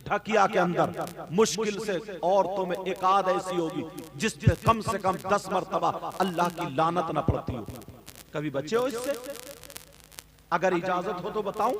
ढकिया के अंदर मुश्किल से औरतों में एक आध ऐसी होगी जिस पे कम से कम 10 मरतबा अल्लाह की लानत न पड़ती हो। कभी बचे हो इससे? अगर इजाजत हो तो बताऊं।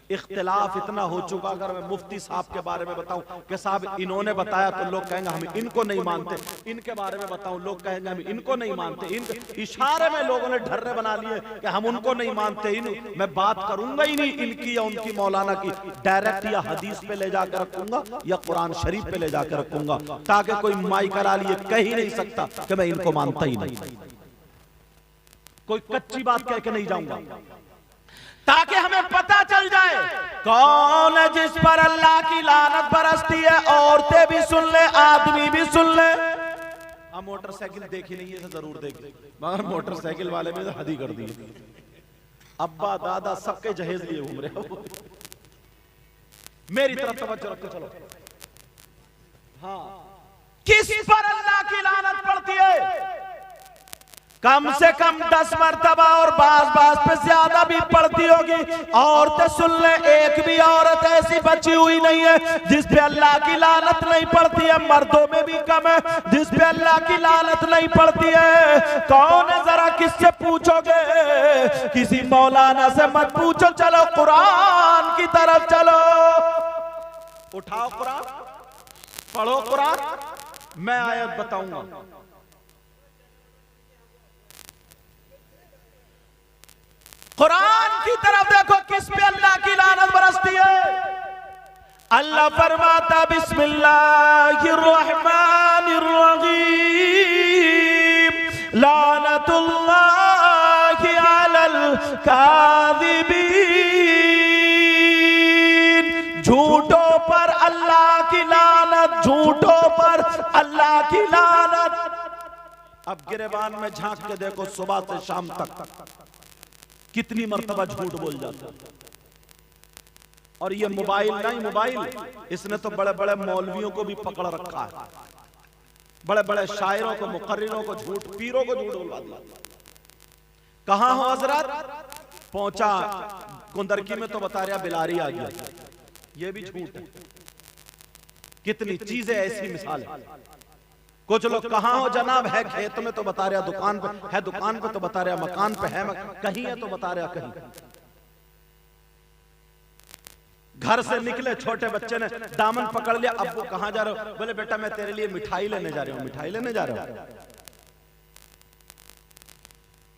इख्तिलाफ इतना हो चुका, अगर मैं मुफ्ती साहब के बारे में बताऊं कि साहब इन्होंने बताया तो लोग कहेंगे हम इनको नहीं मानते, इनके बारे में बताऊं लोग कहेंगे हम इनको नहीं मानते, इन इशारे में लोगों ने ढर्रे बना लिए कि हम उनको नहीं मानते। मैं बात करूंगा ही नहीं इनकी या उनकी मौलाना की, डायरेक्ट या हदीस पे ले जाकर रखूंगा या कुरान शरीफ पे ले जाकर रखूंगा, ताकि कोई माई करा लिए कह ही नहीं सकता कि मैं इनको मानता ही नहीं। कोई कच्ची बात कह के नहीं जाऊंगा, ताकि हमें पता चल जाए कौन है जिस पर अल्लाह की लानत बरसती है। औरतें भी सुन ले, आदमी भी सुन ले। हम मोटरसाइकिल देखी नहीं है, जरूर देखी, मगर मोटरसाइकिल वाले में तो हद ही कर दी। अब्बा दादा सबके जहेज लिए घूम रहे हो। मेरी तरफ तवज्जो रखो। चलो, हाँ, किस पर अल्लाह की लानत पड़ती है? कम से कम 10 मरतबा और बाज पे ज्यादा भी पड़ती होगी। औरतें सुन ले, एक भी औरत ऐसी बची हुई नहीं है जिस पे अल्लाह की लानत नहीं पड़ती है। मर्दों में भी कम है जिस पे अल्लाह की लानत नहीं पड़ती है। कौन है जरा किससे पूछोगे? किसी मौलाना से मत पूछो, चलो कुरान की तरफ चलो। उठाओ कुरान, पढ़ो कुरान, मैं आयत बताऊंगा। कुरान की तरफ देखो, किस पे अल्लाह की लानत बरसती है। अल्लाह फरमाता बिस्मिल्लाहिर्रहमानिर्रहीम, लानतुल्लाहि अलल काज़िबीन। झूठों पर अल्लाह की लानत, झूठों पर अल्लाह की लानत। अब गिरेबान में झांक के देखो, सुबह से शाम तक कितनी मर्तबा झूठ बोल जाता है। और ये मोबाइल नहीं, मोबाइल इसने तो बड़े बड़े मौलवियों को भी पकड़ रखा है, बड़े बड़े शायरों को, मुकर्रिरों को झूठ, पीरों को झूठ बोलवा दिया। कहां हो हजरत? पहुंचा कुंदरकी में तो बता रहा बिलारी आ गया, ये भी झूठ है। कितनी चीजें ऐसी मिसाल है। कुछ लोग कहां हो जनाब? है खेत में तो बता रहा, दुकान पे है, दुकान पे तो बता रहा, मकान पे है, कहीं है तो बता रहा कहीं। घर से निकले, छोटे बच्चे ने दामन पकड़ लिया, अब्बू कहां जा रहे हो? बोले बेटा मैं तेरे लिए मिठाई लेने जा रहा हूं। मिठाई लेने जा रहा हूं।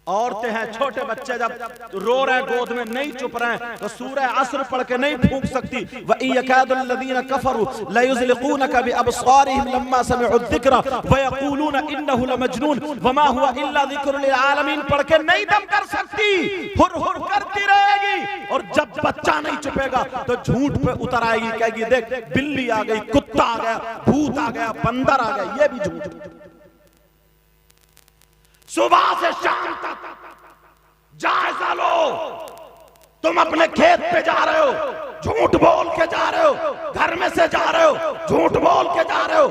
औरतें हैं, छोटे बच्चे जब रो रहे हैं गोद में, नहीं चुप रहे हैं, तो सूरह अस्र पढ़ के नहीं फूंक सकती। व यकादुल्लज़ीना कफरू लयुज़लिक़ूनका बिअबसारिहिम लम्मा समिअु ज़िक्रा व यक़ूलूना इन्नहु लमजनून वमा हुवा इल्ला ज़िक्रुल लिल आलमीन पढ़ के नहीं दम कर सकती, हुर हुर करती रहेगी। और जब बच्चा नहीं चुपेगा तो झूठ पे उतर आएगी, कहेगी देख बिल्ली आ गई, कुत्ता आ गया, भूत आ गया, बंदर आ गया। ये भी झूठ। सुबह से शाम तक जायजा लो। तुम अपने खेत पे जा रहे हो, झूठ बोल के जा रहे हो, घर में से जा रहे हो, झूठ बोल के जा रहे हो,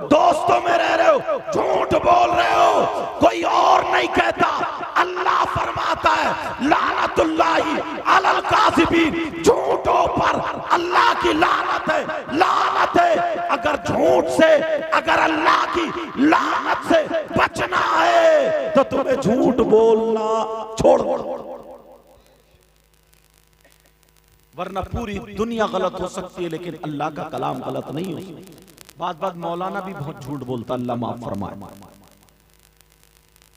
दोस्तों में रह रहे हो, झूठ बोल रहे हो। कोई और नहीं कहता, अल्लाह फरमाता है लानतुल्लाहि अलल काज़िबीन। झूठों पर अल्लाह की लानत है, लानत है। अगर झूठ से, अगर अल्लाह की लानत से बचना है तो तुम्हें झूठ बोलना छोड़ दो, वरना पूरी दुनिया गलत हो सकती है लेकिन अल्लाह का कलाम गलत नहीं हो सकता। बात मौलाना भी बहुत झूठ बोलता, अल्लाह माफ फरमाए।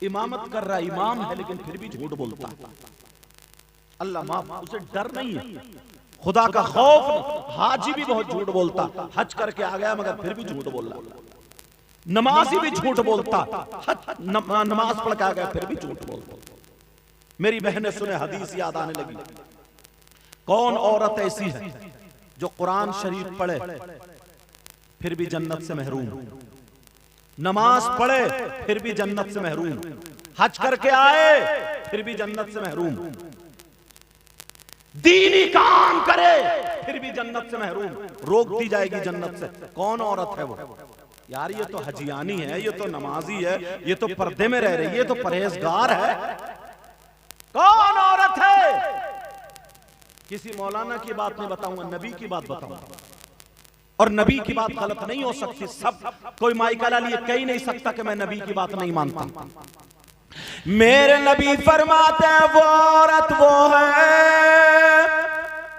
इमामत कर रहा है, इमाम है, लेकिन फिर भी झूठ बोलता है, अल्लाह माफ। उसे डर नहीं है, खुदा का खौफ नहीं। हाजी भी बहुत झूठ बोलता, हज करके आ गया मगर फिर भी झूठ बोल रहा। नमाजी भी झूठ बोलता, नमाज पढ़ के आ गया फिर भी झूठ बोलता। मेरी बहनें सुने, हदीस याद आने लगी। कौन औरत ऐसी है जो कुरान शरीफ पढ़े फिर भी जन्नत से महरूम, नमाज पढ़े फिर भी जन्नत से महरूम, हज करके आए फिर भी जन्नत से महरूम, दीनी काम करे फिर भी जन्नत से महरूम, रोक दी जाएगी जन्नत से। कौन औरत है वो? यार ये तो हजियानी है, ये तो नमाजी है, ये तो पर्दे में रह रही है, ये तो परहेजगार है। कौन औरत है? किसी मौलाना की बात नहीं बताऊंगा, नबी की बात बताऊंगा। और नबी की बात गलत नहीं हो सकती। सब कोई माइकल लिए कह ही नहीं सकता कि मैं नबी की बात नहीं मानता। मेरे नबी फरमाते हैं वो औरत वो है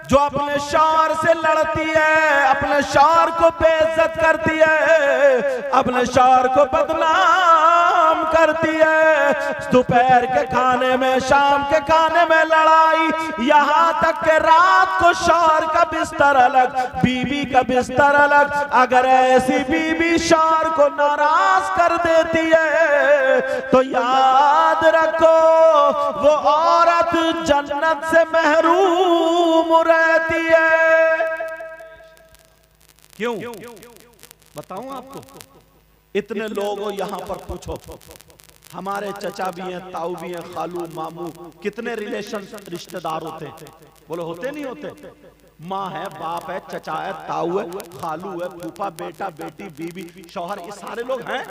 जो अपने शौहर से लड़ती है, अपने शौहर को बेइज्जत करती है, अपने शौहर को बदनाम करती है। दोपहर के खाने में, शाम के खाने में लड़ाई, यहां तक कि रात को शौहर का बिस्तर अलग, बीवी का बिस्तर अलग। अगर ऐसी बीवी शौहर को नाराज कर देती है तो याद रखो वो औरत जन्नत से महरूम रहती है। क्यों बताऊं आपको? इतने लोग हो यहां पर, पूछो हमारे चचा भी हैं, ताऊ भी हैं, खालू मामू, कितने रिश्तेदार होते हैं? बोलो होते नहीं होते? माँ है, बाप है, चचा है, ताऊ है, खालू है, फूफा, बेटा, बेटी, बीवी, शौहर, ये सारे लोग हैं।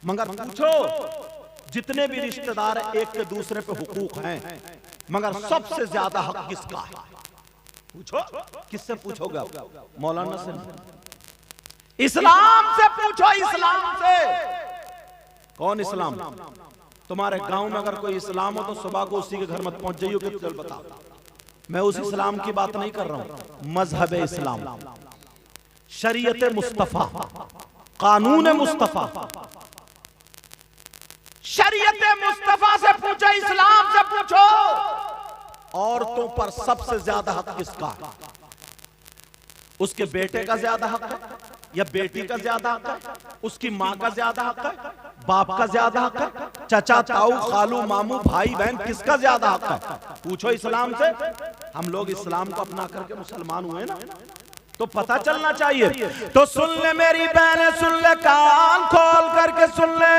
मगर पूछो जितने भी रिश्तेदार हैं, एक के दूसरे पे हुकूक हैं, मगर सबसे ज्यादा हक किसका है? पूछो, किससे पूछोगे? मौलाना से? इस्लाम से पूछो, इस्लाम से। कौन इस्लाम? तुम्हारे गांव में अगर कोई इस्लाम हो तो सुबह को उसी के घर मत पहुंच जाइयो कि चल बता। मैं उस इस्लाम की बात नहीं कर रहा हूं। मजहब इस्लाम, शरीयत मुस्तफा, कानून मुस्तफा, शरीयत मुस्तफा से पूछो, इस्लाम से पूछो। औरतों पर सबसे ज्यादा हक किसका है? उसके बेटे का ज्यादा हक है या बेटी का ज्यादा हक है? उसकी माँ का ज्यादा हक है? बाप का ज्यादा हक है? चाचा, ताऊ, खालू, मामू, भाई, बहन, किसका ज्यादा हक है? पूछो इस्लाम से। हम लोग इस्लाम को अपना करके मुसलमान हुए ना, तो पता चलना चाहिए। तो सुन ले मेरी बहनें, सुन ले, कान खोल करके सुन ले।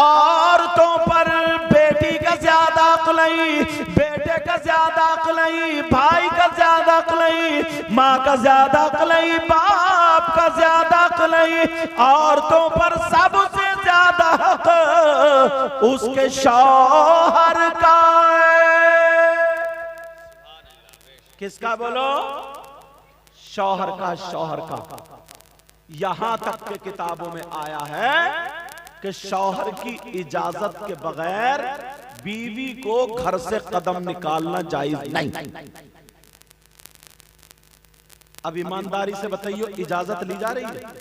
औरतों पर बेटी का ज्यादा हक नहीं, बेटे का ज्यादा हक नहीं, भाई का ज्यादा हक नहीं, माँ का ज्यादा हक नहीं, बाप का ज्यादा हक नहीं। औरतों पर सबसे ज्यादा हक उसके शौहर का है। किसका बोलो? शौहर का, शौहर का। यहां तक के किताबों में आया है कि शौहर की इजाजत के बगैर बीवी को घर से कदम निकालना जायज नहीं। अब ईमानदारी से बताइए, इजाजत ली जा रही है?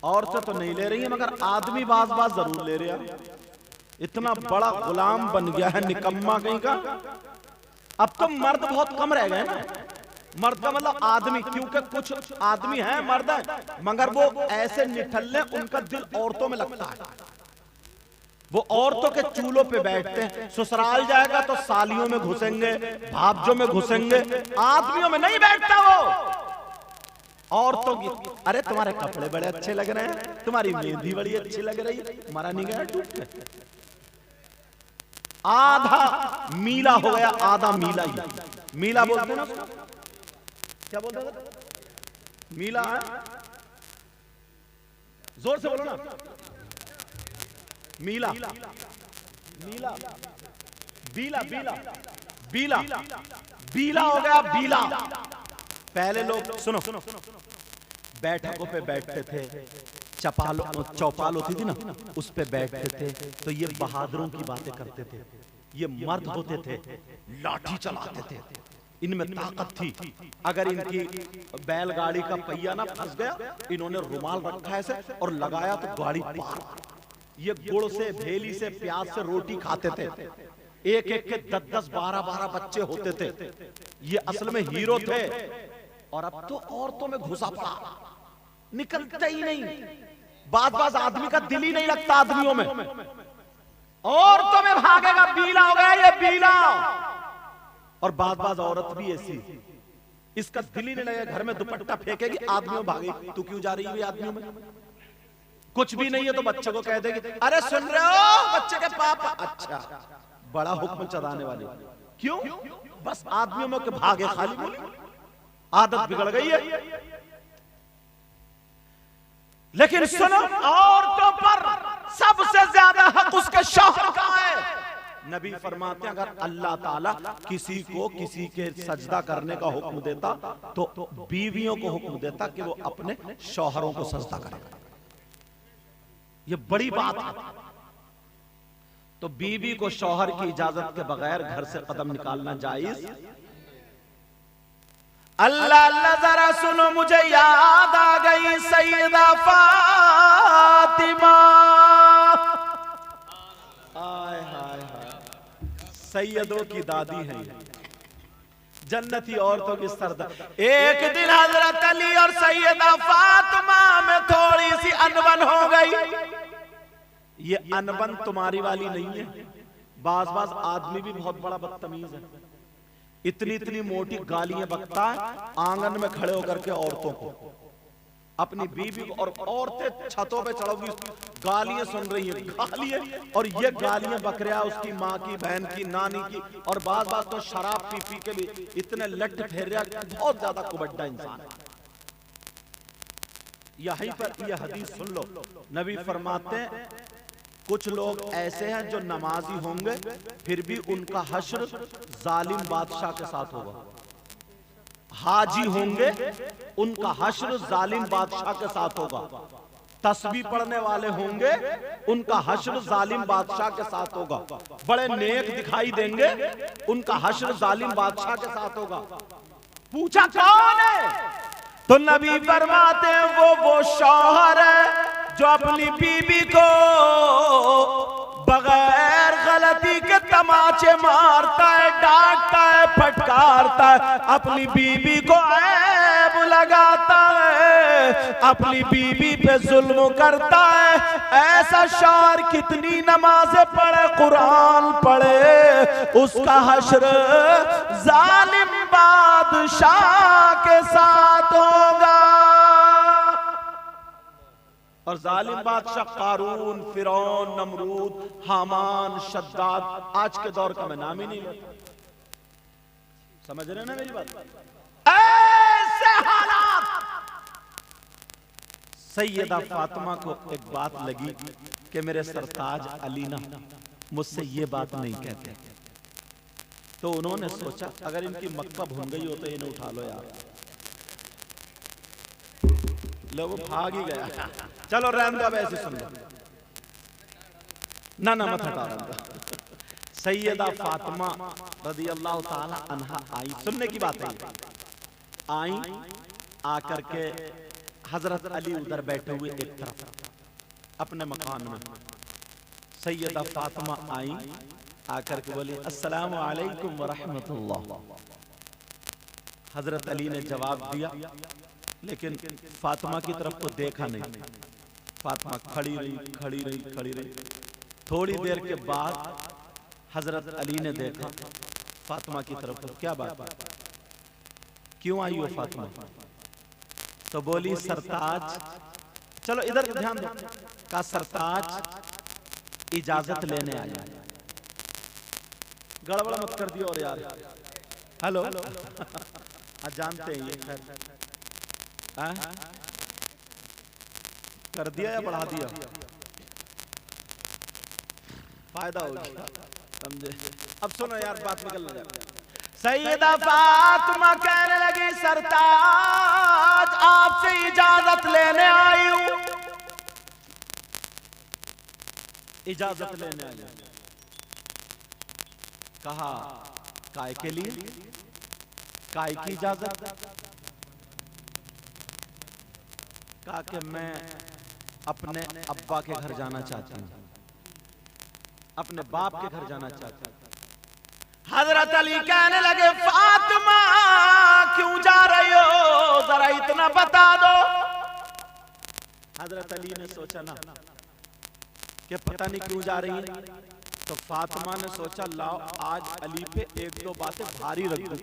औरतें तो नहीं ले रही है, मगर आदमी बाज बाज जरूर ले रहे हैं। इतना बड़ा गुलाम बन गया है निकम्मा कहीं का। अब तो मर्द बहुत कम रह गए ना। मर्द का मतलब आदमी, क्योंकि कुछ आदमी हैं, मर्द हैं, मगर वो ऐसे निठल्ले, उनका दिल औरतों में लगता है। वो औरतों के चूल्हों पे बैठते हैं। ससुराल जाएगा तो सालियों में घुसेंगे, भाभजों में घुसेंगे, आदमियों में नहीं बैठता वो। औरतों की, अरे तुम्हारे कपड़े बड़े अच्छे लग रहे हैं, तुम्हारी मेहंदी बड़ी अच्छी लग रही है, हमारा नहीं गया टूट गया। आधा मीला हो गया, आधा मीला ही। मीला बोलते ना, क्या बोलते थे? मीला है? जोर से बोलो ना। मीला, मीला, बीला, बीला, बीला, बीला हो गया, बीला। पहले लोग सुनो, बैठकों पे बैठते थे, चौपाल होती थी ना, उस पे बैठते थे, तो ये बहादुरों की बातें करते थे। ये मर्द होते थे, लाठी चलाते थे, इनमें ताकत थी। अगर इनकी बैलगाड़ी का पहिया ना फंस गया, इन्होंने रुमाल रखा ऐसे और लगाया तो गाड़ी पार। ये गुड़ से, भेली से, प्याज से रोटी खाते थे। एक एक के 10-10, 12-12 बच्चे होते थे। ये असल में हीरो थे। और अब तो औरतों में घुसा पड़ा, निकलता ही नहीं। बाज आदमी का दिल ही नहीं लगता आदमियों में, औरतों में भागेगा। बीला हो गया ये, बीला। और बाज औरत भी ऐसी, इसका दिल ही नहीं लगेगा, घर में दुपट्टा फेंकेगी, आदमियों भागेगी। तू क्यों जा रही है आदमियों में? कुछ भी नहीं है तो बच्चे को कह देगी, अरे सुन रहे हो बच्चे के पापा? अच्छा, बड़ा हुक्म चलाने वाले। क्यों? बस आदमियों में के भागे, खाली बोली, आदत बिगड़ गई है। लेकिन सुनो, औरतों पर सबसे ज्यादा हक उसके शौहर का है। नबी फरमाते हैं अगर अल्लाह ताला किसी को किसी के सजदा करने का हुक्म देता तो बीवियों को हुक्म देता कि वो अपने शौहरों को सजदा करें। ये बड़ी बात है। तो बीवी को शौहर की इजाजत के बगैर घर से कदम निकालना जायज। अल्लाह अल्लाह जरा सुनो, मुझे याद आ गई सैयदा फातिमा। हाय हाय हाय, सैयदों की दादी है, जन्नती औरतों की सरदार। एक दिन हजरत अली और सैयदा फातिमा में थोड़ी सी अनबन हो गई। ये अनबन तुम्हारी वाली नहीं है। बाज बाज आदमी भी बहुत बड़ा बदतमीज है, इतनी इतनी मोटी गालियां बकता है आंगन में खड़े होकर के औरतों को, अपनी बीवी को। और औरतें छतों पे चढ़ोगी, गालियां सुन रही हैं, गालियां। और ये गालियां बक रहा है उसकी माँ की, बहन की, नानी की। और बाज बाज तो शराब पी पी के भी इतने लट फेर रहा, बहुत ज्यादा कुबड्डा इंसान है। यहीं पर यह हदीस सुन लो, नबी फरमाते हैं कुछ लोग ऐसे हैं जो नमाजी होंगे फिर भी उनका हश्र जालिम बादशाह के साथ होगा। हाजी होंगे उनका हश्र जालिम बादशाह के साथ होगा। तस्बीह पढ़ने वाले होंगे उनका हश्र जालिम बादशाह के साथ होगा। बड़े नेक दिखाई देंगे उनका हश्र जालिम बादशाह के साथ होगा। पूछा कौन है? तो नबी फरमाते हैं वो शौहर है जो अपनी बीबी को बगैर गलती के तमाचे मारता है, डांटता है, फटकारता है, अपनी बीबी को ऐब लगाता है, अपनी बीबी पे जुल्म करता है। ऐसा शौहर कितनी नमाजें पढ़े, कुरान पढ़े, उसका हश्र जालिम बादशाह के साथ होगा। और जालिम बादशाह कारून, फिरौन, नमरूद, हामान, शद्दाद, आज के दौर का मैं नाम ही नहीं लेता। समझ रहे हैं ना मेरी बात? ऐसे हालात। सैयदा फातिमा को एक बात लगी कि मेरे सरताज अली ना मुझसे ये बात नहीं कहते। तो उन्होंने सोचा अगर इनकी मक्का भून गई हो तो इन्हें उठा लो यार। लो वो भाग ही गया। चलो रहने दो, अब ऐसे सुन लो ना, मत हटा रहा। सैयदा फातिमा रज़ी अल्लाह ताला अन्हा आई, सुनने की बात है, आई आकर के हजरत अली उधर बैठे हुए एक तरफ अपने मकान में। सैयदा फातिमा आई आकर के बोली अस्सलामु अलैकुम व रहमतुल्लाह। हजरत अली ने जवाब दिया लेकिन फातिमा की तरफ को देखा नहीं। फातिमा खड़ी रही। थोड़ी देर के बाद हजरत अली ने देखा फातिमा की तरफ को, क्या बात, क्यों आई हो फातिमा? तो बोली सरताज, चलो इधर ध्यान दो, का सरताज इजाजत लेने आया। गड़बड़ मत कर दियो और यार, हेलो जानते हैं ये, खैर कर दिया या बढ़ा दिया, फायदा हो गया, समझे? अब सुनो यार, बात निकल जाए। सैयदा फातिमा कहने लगी सरताज आपसे इजाजत लेने आई हूं। इजाजत लेने आई हूं। कहा काय के लिए, काय की इजाजत? कहा कि मैं अपने अब्बा के घर जाना चाहती हूँ, अपने बाप के घर जाना चाहती हूँ। हजरत अली कहने लगे फातिमा क्यों जा रही हो, जरा इतना बता दो। हजरत अली ने सोचा ना कि पता नहीं क्यों जा रही है, तो फातिमा ने सोचा लाओ आज अली पे एक दो बातें भारी रख दूं।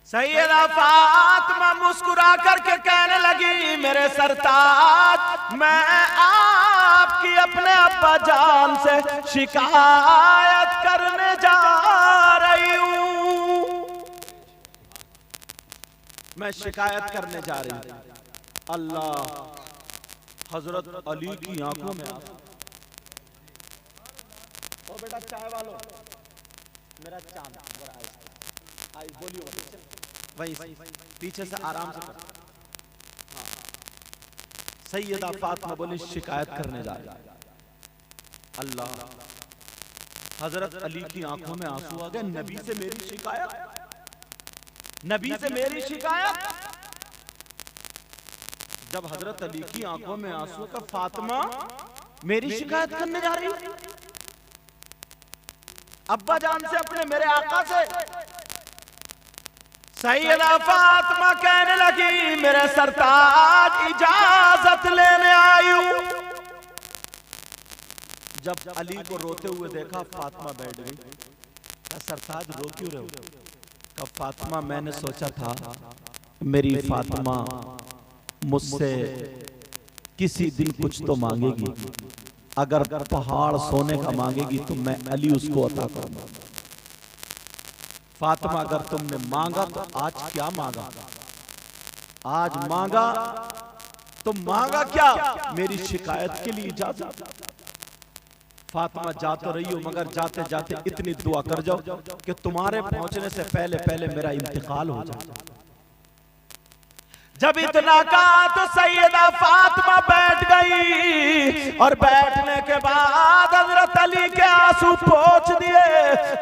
सैयदा फातिमा मुस्कुरा करके कहने लगी मेरे सरताज मैं आपकी अपने अब्बा जान से शिकायत करने जा रही हूं। मैं शिकायत करने जा रही हूं। अल्लाह, हजरत अली की आंखों में बेटा चाय वालों, मेरा चांद आई बोलियो वही पीछे से आराम से कर। हाँ। सैयदा फातिमा बोली शिकायत करने जा रही। अल्लाह, हजरत अली की आंखों में आंसू आ गए। नबी से मेरी शिकायत, नबी से मेरी शिकायत। जब हजरत अली की आंखों में आंसू का, फातिमा मेरी शिकायत करने जा रही, अब्बा जान से, अपने मेरे आका से। सैयदा फातिमा कहने लगी, मेरे सरताज इजाजत लेने आई हूं। जब अली को रोते हुए देखा, फातिमा बैठ गई। सरताज रो क्यों रहे हो? कब फातिमा, मैंने सोचा था मेरी फातिमा मुझसे किसी दिन कुछ तो मांगेगी। अगर पहाड़ सोने का मांगेगी तो मैं अली उसको अता करूंगा। फातिमा, अगर तुमने मांगा तो आज क्या मांगा? आज मांगा तो मांगा क्या? मेरी शिकायत के लिए इजाजत। फातिमा जा तो रही हो, मगर जाते जाते इतनी दुआ कर जाओ कि तुम्हारे पहुंचने से पहले पहले मेरा इंतकाल हो जाए। जब इतना कहा तो सैयदा फातिमा बैठ गई, और बैठने के बाद हजरत अली के आंसू पोंछ दिए,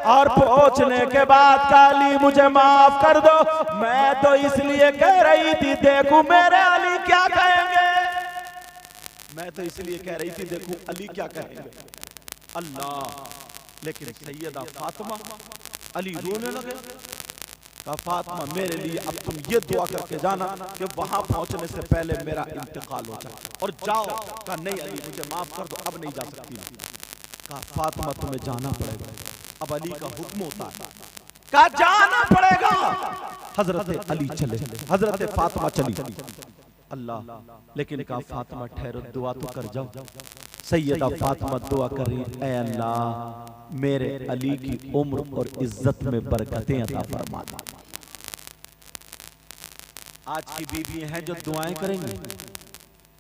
और पोंछने के बाद अली मुझे माफ कर दो, मैं तो इसलिए कह रही थी देखूं मेरे अली क्या कहेंगे। मैं तो इसलिए कह रही थी देखूं अली क्या कहेंगे। अल्लाह, लेकिन सैयदा फातिमा, अली रोने लगे। कहा, फातिमा मेरे लिए अब तुम ये दुआ करके जाना कि वहां पहुंचने से पहले मेरा इंतकाल हो जाए, और जाओ। कहा, नहीं अली मुझे माफ कर दो, अब नहीं जा सकती। कहा, फातिमा तुम्हें जाना पड़ेगा, अब अली का हुक्म होता है। कहा, जाना पड़ेगा। हजरत अली चले, हजरत फातिमा चली। अल्लाह, लेकिन कहा, फातिमा ठहरो, दुआ तो कर जाओ। सैयदा फातिमा दुआ कर रही, ऐ अल्लाह मेरे अली की उम्र और इज्जत में बरकतें अता फरमा दे। आज की बीवियां हैं जो दुआएं करेंगी।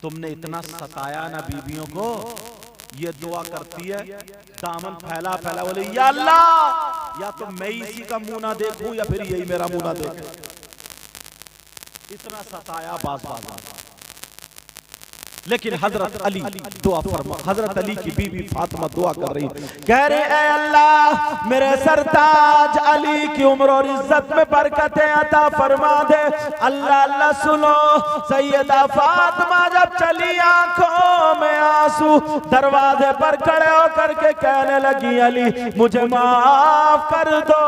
तुमने इतना सताया ना बीवियों को, ये दुआ करती है दामन फैला फैला, बोले या अल्लाह, या तो मैं इसी का मुंह ना देखूं या फिर यही मेरा मुंह ना देखे। इतना सताया बाज। लेकिन हजरत अली दुआ फरमा, हजरत अली की बीवी फातिमा दुआ कर रही, कह रहे ऐ अल्लाह मेरे सरताज अली की उम्र और इज्जत में बरकतें अता फरमा दे। अल्लाह अल्लाह सुनो, सैयदा फातिमा जब चली आंखों में आंसू, दरवाजे पर खड़े होकर के कहने लगी, अली मुझे माफ कर दो,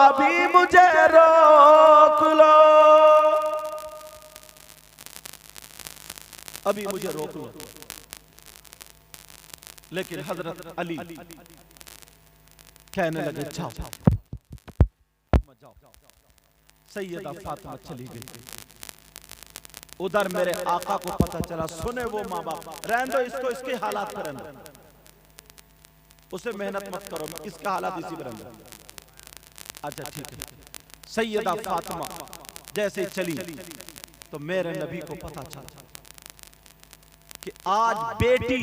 अभी मुझे रोक लो, अभी मुझे रोक लो। लेकिन हजरत अली कहने लगे जाओ। सैयदा फातिमा चली गई। उधर मेरे आका को पता चला, सुने वो माँ बाप, रहने दो इसको, इसके हालात पर रहने दो, उसे मेहनत मत करो, इसका हालात इसी पर रहने दो। अच्छा ठीक है। सैयदा फातिमा जैसे चली तो मेरे नबी को पता चला कि आज बेटी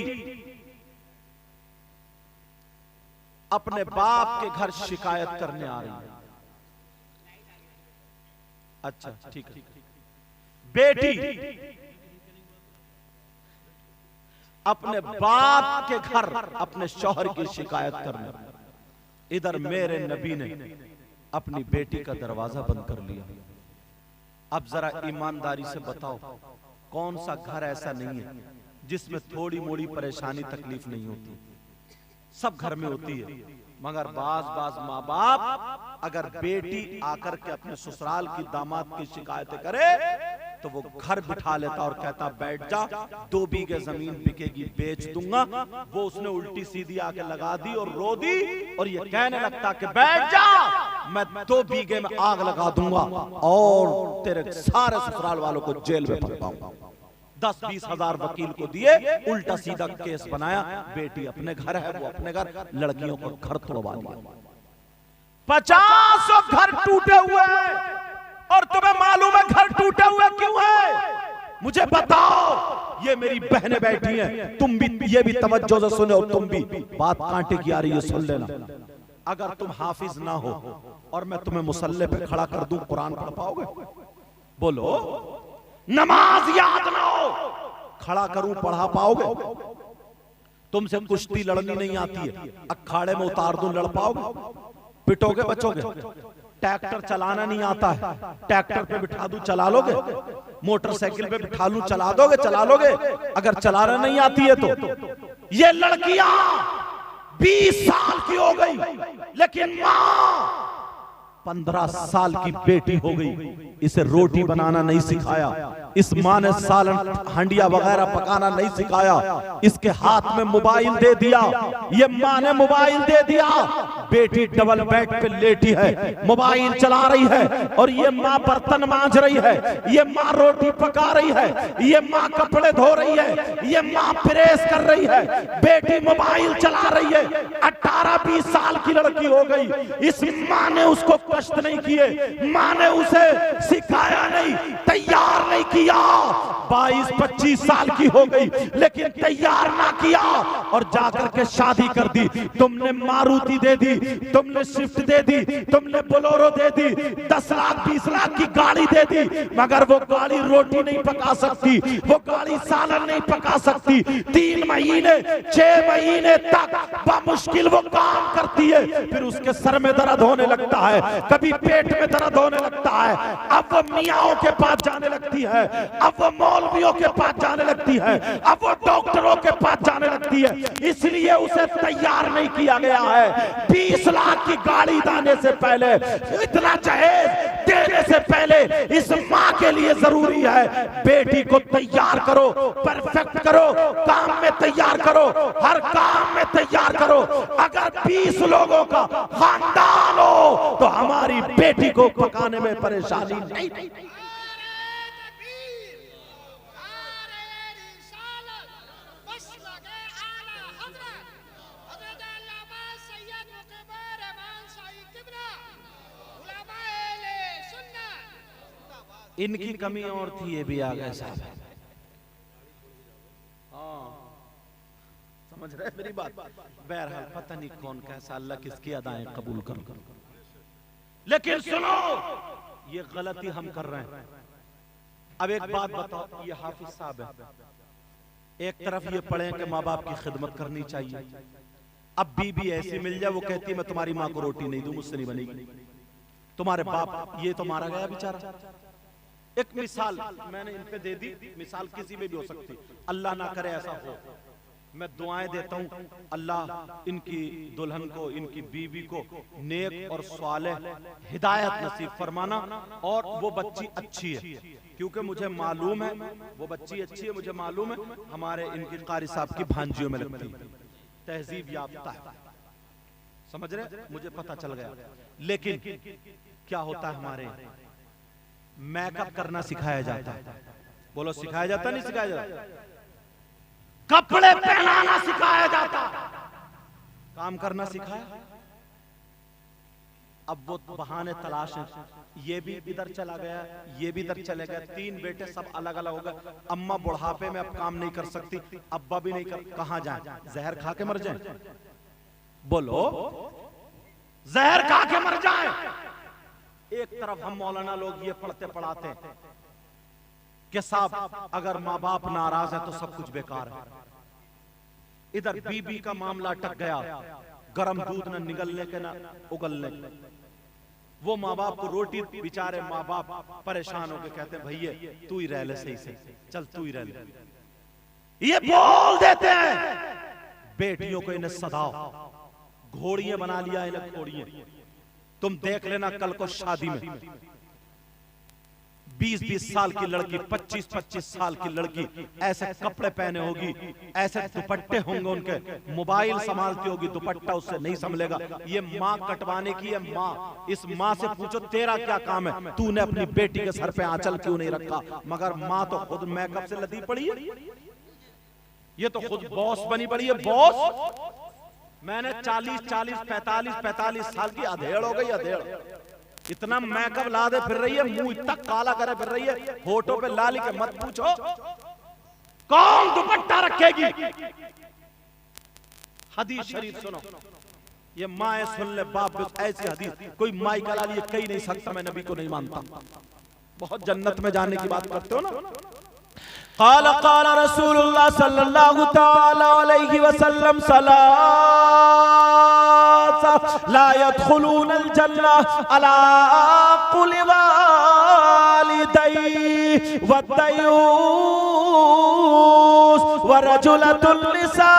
अपने बाप के घर शिकायत करने आ रही है। अच्छा ठीक है। बेटी अपने बाप के घर अपने शौहर की शिकायत करने, इधर मेरे नबी ने अपनी बेटी का दरवाजा बंद कर लिया। अब जरा ईमानदारी से बताओ, कौन सा घर ऐसा नहीं है जिसमें थोड़ी मोड़ी परेशानी तकलीफ नहीं होती? सब घर में होती है, मगर बाज माँ बाप अगर बेटी आकर के अपने ससुराल की दामाद की शिकायतें करे तो वो घर बिठा लेता और कहता बैठ जा, 2 बीघे जमीन बिकेगी बेच दूंगा। वो उसने उल्टी सीधी आके लगा दी और रो दी, और ये कहने लगता कि बैठ जा, मैं 2 बीघे में आग लगा दूंगा और तेरे सारे ससुराल वालों को जेल में फंसाऊंगा। 10-20 हजार वकील को दिए, उल्टा सीधा केस बनाया। बेटी अपने घर है, वो अपने घर, लड़कियों को घर तोड़वा दिया। 50 घर टूटे हुए हैं, और तुम्हें मालूम है घर टूटे हुए क्यों है? मुझे बताओ। ये मेरी बहनें बैठी हैं, तुम भी ये भी तवज्जो से सुनो, तुम भी बात कांटे की आ रही है, सुन लेना। अगर तुम हाफिज ना हो और मैं तुम्हें मुसल्ले पे खड़ा कर दूं, कुरान पढ़ पाओगे? बोलो। नमाज याद ना हो, खड़ा करूं, पढ़ा पाओगे? तुमसे कुश्ती लड़नी नहीं आती है, अखाड़े में उतार दूं, लड़ पाओगे? पिटोगे, बचोगे? ट्रैक्टर चलाना नहीं आता है, ट्रैक्टर पे बिठा दूं, चला लोगे? मोटरसाइकिल पे बिठा लूं, चला दोगे? चला लोगे? अगर चलाना नहीं आती है तो। ये लड़कियां 20 साल की हो गई, लेकिन मां 15 साल की बेटी हो गई, इसे रोटी बनाना नहीं सिखाया, इस माँ ने सालन हंडिया वगैरह पकाना नहीं सिखाया, इसके हाथ में मोबाइल दे दिया, ये माँ ने मोबाइल दे दिया, बेटी डबल बेड पे लेटी है, मोबाइल चला रही है, और ये माँ बर्तन मांज रही है, ये माँ रोटी पका रही है, ये माँ कपड़े धो रही है, ये माँ प्रेस कर रही है, बेटी मोबाइल चला रही है। 18-20 साल की लड़की हो गई, इस माँ ने उसको कष्ट नहीं किए, माँ ने उसे सिखाया नहीं, तैयार नहीं किया। 22-25 साल की हो गई, लेकिन तैयार ना किया और जाकर के शादी कर दी। तुमने मारुति दे दी, तुमने स्विफ्ट दे दी, तुमने बोलेरो दे दी, 10 लाख 20 लाख की गाड़ी दे दी, मगर वो गाड़ी रोटी नहीं पका सकती, वो गाड़ी सालन नहीं पका सकती। 3 महीने 6 महीने तक बामुश्किल वो काम करती है, फिर उसके सर में दर्द होने लगता है, कभी पेट में दर्द होने लगता है, अब वो मियाओं के पास जाने लगती है, अब वो मौलवियों के पास जाने लगती है, अब वो डॉक्टरों के पास जाने लगती है। इसलिए उसे तैयार नहीं किया गया है। 20 लाख की गाड़ी लाने से पहले, इतना जहेज देने से पहले इस माँ के लिए जरूरी है बेटी को तैयार करो, परफेक्ट करो, काम में तैयार करो, हर काम में तैयार करो। अगर 20 लोगों का खानदान हो तो हमारी बेटी को पकाने में परेशानी नहीं। इनकी कमी और थी, ये भी आ गए साहब। हाँ, समझ रहे मेरी बात? बहरहाल पता नहीं कौन कैसा, अल्लाह किसकी अदाएं कबूल कर। लेकिन सुनो, ये गलती हम कर रहे हैं। अब एक बात बताओ, ये हाफिज साहब है, एक तरफ ये पढ़े कि माँ बाप की खिदमत करनी चाहिए, अब बीबी ऐसी मिल जाए वो कहती है मैं तुम्हारी माँ को रोटी नहीं दूं, मुझसे नहीं बनेगी, तुम्हारे बाप, ये तो मारा गया बेचारा। एक मिसाल मैंने इन पे दे दी, मिसाल किसी में भी हो सकती, अल्लाह ना करे ऐसा हो। मैं दुआएं देता हूं, अल्लाह इनकी दुल्हन को, इनकी बीवी को नेक और सालेह हिदायत नसीब फरमाना, और वो बच्ची अच्छी है, क्योंकि मुझे मालूम है वो बच्ची अच्छी है, मुझे मालूम है हमारे इनकी कारी साहब की भांजियों में लगती है, तहजीब याफ्ता है, समझ रहे, मुझे पता चल गया। लेकिन क्या होता है, हमारे मेकअप करना सिखाया जाता है, बोलो सिखाया जाता नहीं सिखाया जाता, कपड़े पहनाना सिखाया जाता, काम करना सिखाया। अब वो बहाने तलाश है, ये भी इधर चला गया, ये भी इधर चले गए, 3 बेटे सब अलग अलग हो गए। अम्मा बुढ़ापे में अब काम नहीं कर सकती, अब्बा भी नहीं कर, कहां जाए? जहर खा के मर जाए? बोलो, जहर खा के मर जाए। एक तरफ हम मौलाना लोग ये पढ़ते पढ़ाते हैं कि साहब अगर माँ बाप नाराज है तो सब कुछ बेकार है। इधर बीबी का मामला अटक गया, गरम दूध न निगलने के ना उगलने के, वो माँ बाप को रोटी, बेचारे माँ बाप परेशान होकर कहते हैं भैया तू ही रह ले, सही से चल तू ही रह ले, ये बोल देते हैं। बेटियों को इन्हें सदाओ, घोड़ियां बना लिया इन्हें, घोड़ियां। तुम देख लेना कल को शादी में 20-20 साल की लड़की, 25-25 साल की लड़की ऐसे कपड़े पहने होगी, ऐसे दुपट्टे होंगे उनके, मोबाइल संभालती होगी, दुपट्टा उससे नहीं संभलेगा। ये माँ कटवाने की है माँ। इस माँ से पूछो तेरा क्या काम है, तूने अपनी बेटी के सर पे आंचल क्यों नहीं रखा? मगर माँ तो खुद मेकअप से लदी पड़ी है, ये तो खुद बॉस बनी पड़ी है, बॉस। मैंने 45 साल की अधेड़ हो गई, अधेड़, इतना मेकअप ला दे फिर रही है, मुंह इतना काला करे फिर रही है, होठों पे लाली के मत पूछो। कौन दुपट्टा रखेगी? हदीस शरीफ सुनो, ये माए सुन ले बाप, ऐसी हदीस कोई माई कला लिए कही नहीं सकता मैं नबी को नहीं मानता। बहुत जन्नत में जाने की बात करते हो ना। क़ाल क़ाल रसूलुल्लाह सल्लल्लाहु तआला अलैहि वसल्लम सलासा ला यदखुलूनल जन्नह अला कुल्लि वालिदैहि वद्दयूस वरजुलतुन निसा।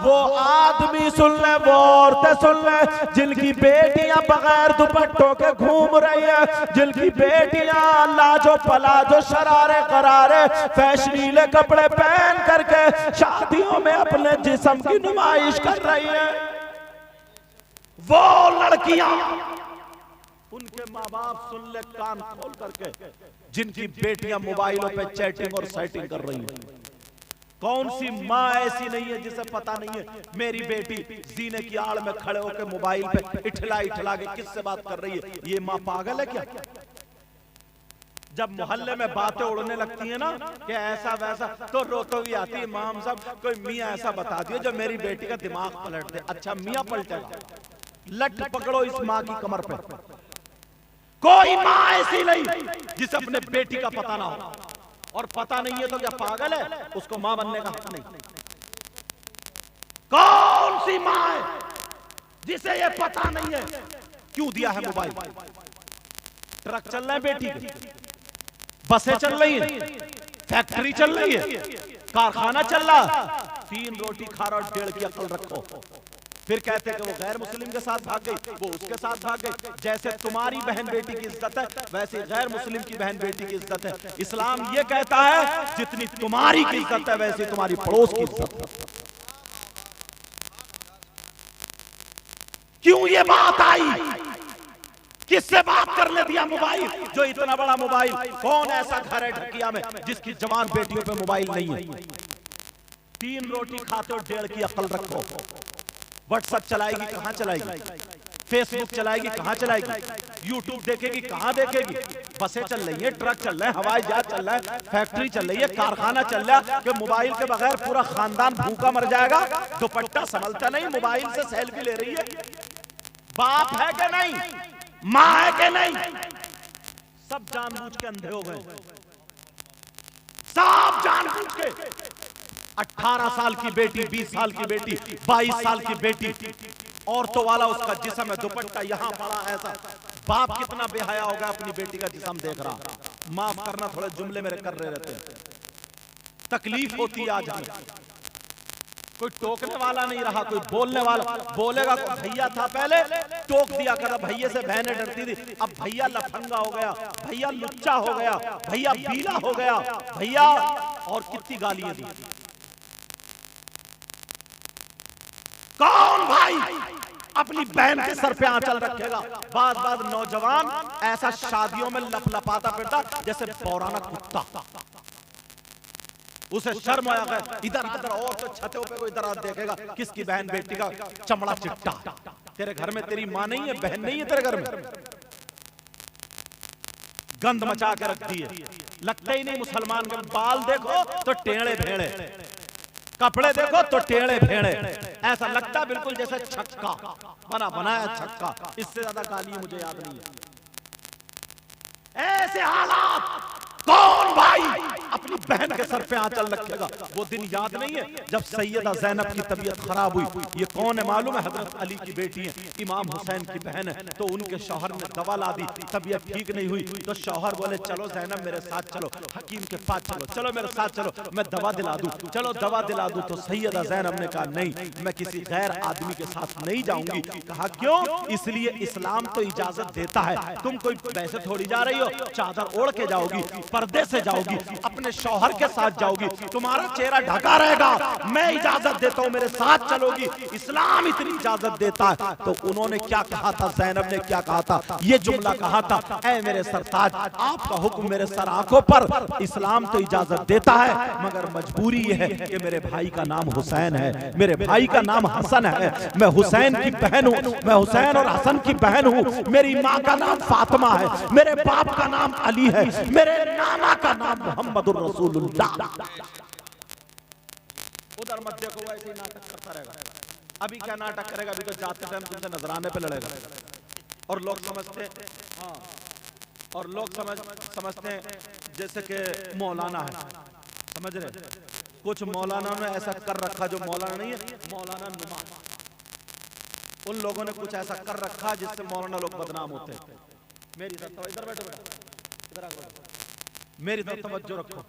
वो आदमी सुन ले, वो औरतें सुन ले जिनकी बेटियां बगैर दुपट्टों के घूम रही है, जिनकी बेटियां लाजो पलाजो शरारे करारे फैशनीले कपड़े पहन करके शादियों में अपने जिस्म की नुमाइश कर रही है। वो लड़कियां, उनके माँ बाप सुन ले कान खोल करके, जिनकी बेटियां मोबाइलों पे चैटिंग और सेटिंग कर रही है। कौन सी माँ ऐसी नहीं है जिसे पता नहीं है मेरी बेटी जीने की आड़ में खड़े होकर मोबाइल पे इठला इठला के किससे बात कर रही है? ये माँ पागल है क्या? जब मोहल्ले में बातें उड़ने लगती है ना कि ऐसा वैसा, तो रोतो भी आती है माम साहब कोई मियाँ ऐसा बता दियो जो मेरी बेटी का दिमाग पलट दे। अच्छा मियाँ पलटेगा? लट पकड़ो इस माँ की कमर पे। कोई माँ ऐसी नहीं जिसे अपने बेटी का पता ना हो, और पता नहीं है तो क्या पागल है? उसको मां बनने का हक नहीं। कौन सी मां है जिसे ये पता नहीं है? क्यों दिया है मोबाइल? ट्रक चल रहे हैं बेटी के, बसें चल रही हैं, फैक्ट्री चल रही है, कारखाना चल रहा, 3 रोटी खा रहा और 1.5 की अकल रखो। फिर कहते हैं कि वो गैर मुस्लिम के साथ भाग गई, वो उसके साथ भाग गई। जैसे तुम्हारी बहन बेटी की इज्जत है वैसे गैर मुस्लिम की बहन बेटी की इज्जत है। इस्लाम ये कहता है जितनी तुम्हारी की इज्जत है वैसे तुम्हारी पड़ोस की इज्जत है। क्यों ये बात आई? किससे बात करने दिया मोबाइल? जो इतना बड़ा मोबाइल, कौन ऐसा घर है ढकिया में जिसकी जवान बेटियों पे मोबाइल नहीं है? 3 रोटी खाते हो 1.5 की अकल रखो। व्हाट्सएप चलाएगी कहां चलाएगी? फेसबुक चलाएगी कहां चलाएगी? यूट्यूब देखेगी कहां देखेगी? बसें चल रही है, ट्रक चल रहे हैं, हवाई जहाज चल रहा है, फैक्ट्री चल रही है, कारखाना चल रहा है कि मोबाइल के बगैर पूरा खानदान भूखा मर जाएगा। दुपट्टा संभलता नहीं, मोबाइल से सेल्फी ले रही है। बाप है कि नहीं? मां है कि नहीं? सब जानबूझ के अंधे हो गए, सब जानबूझ के। 18 साल की बेटी, 20 साल की बेटी, 22 साल की बेटी, औरतों वाला उसका जिस्म है, दुपट्टा यहां पड़ा ऐसा। बाप कितना बेहया होगा अपनी बेटी का जिस्म देख रहा। माफ करना, थोड़े जुमले मेरे कर रहे रहते हैं, तकलीफ होती है आज हमें। कोई टोकने वाला नहीं रहा, कोई बोलने वाला। बोलेगा भैया था पहले, टोक दिया कर, भैया से बहनें डरती थी, अब भैया लफंगा हो गया, भैया लुच्चा हो गया, भैया बीला हो गया, भैया, और कितनी गालियां दी। कौन भाई अपनी बहन के सर पे आंचल रखेगा? बाद बाद नौजवान ऐसा शादियों में लपलपाता फिरता जैसे पौराना कुत्ता। उसे शर्म आ गया, इधर इधर और तो छतों पे कोई इधर देखेगा किसकी बहन बेटी का चमड़ा चिट्टा। तेरे घर में तेरी मां नहीं है, बहन नहीं है तेरे घर में? गंद मचा के रख दी है, लगता ही नहीं मुसलमान के। बाल देखो तो टेढ़े भेड़े, कपड़े देखो तो टेढ़े भेड़े, ऐसा लगता बिल्कुल जैसे छक्का बनाया छक्का। इससे ज्यादा गाली मुझे याद नहीं है। ऐसे हालात कौन भाई अपनी बहन के सर पे आंचल रखेगा? वो दिन याद नहीं है जब सैयदा ज़ैनब की तबीयत खराब हुई? ये कौन है मालूम है? हजरत अली की बेटी है, इमाम हुसैन की बहन है। तो उनके शौहर ने दवा ला दी, तबीयत ठीक नहीं हुई, तो शौहर बोले चलो ज़ैनब मेरे साथ चलो, हकीम के पास चलो, चलो मेरे साथ चलो, मैं दवा दिला दूं, चलो दवा दिला दूं। तो सैयदा ज़ैनब ने कहा नहीं, मैं किसी गैर आदमी के साथ नहीं जाऊंगी। कहा क्यों? इसलिए इस्लाम तो इजाजत देता है, तुम कोई वैसे थोड़ी जा रही हो, चादर ओढ़ के जाओगी, पर्दे से जाओगी, अपने शौहर के साथ जाओगी, तुम्हारा चेहरा ढका रहेगा, मैं इजाजत देता हूं, मेरे साथ चलोगी, इस्लाम इतनी इजाजत देता है। तो उन्होंने क्या कहा था, ज़ैनब ने क्या कहा था, ये जुमला कहा था, ऐ मेरे सरताज, आपका हुक्म मेरे सर आंखों पर, इस्लाम तो इजाजत देता है मगर मजबूरी यह है कि मेरे भाई का नाम हुसैन है, मेरे भाई का नाम हसन है, मैं हुसैन की बहन हूं, मैं हुसैन और हसन की बहन हूं, मेरी माँ का नाम फातिमा है, मेरे बाप का नाम अली है, मेरे नाना का नाम मोहम्मदुर रसूलुल्लाह। उधर मत देखो, ऐसे ही नाटक करता रहेगा। अभी क्या नाटक करेगा, अभी तो जाते टाइम तुमसे नजराने पे लड़ेगा। और लोग समझते, हाँ, और लोग समझते हैं जैसे कि मौलाना है, समझ रहे, कुछ मौलाना ने ऐसा कर रखा जो मौलाना नहीं है, मौलाना नुमा, उन लोगों ने कुछ ऐसा कर रखा जिससे मौलाना लोग बदनाम होते हैं। मेरी तरफ इधर बैठो बेटा, इधर आओ, मेरी तरफ तवज्जो रखो।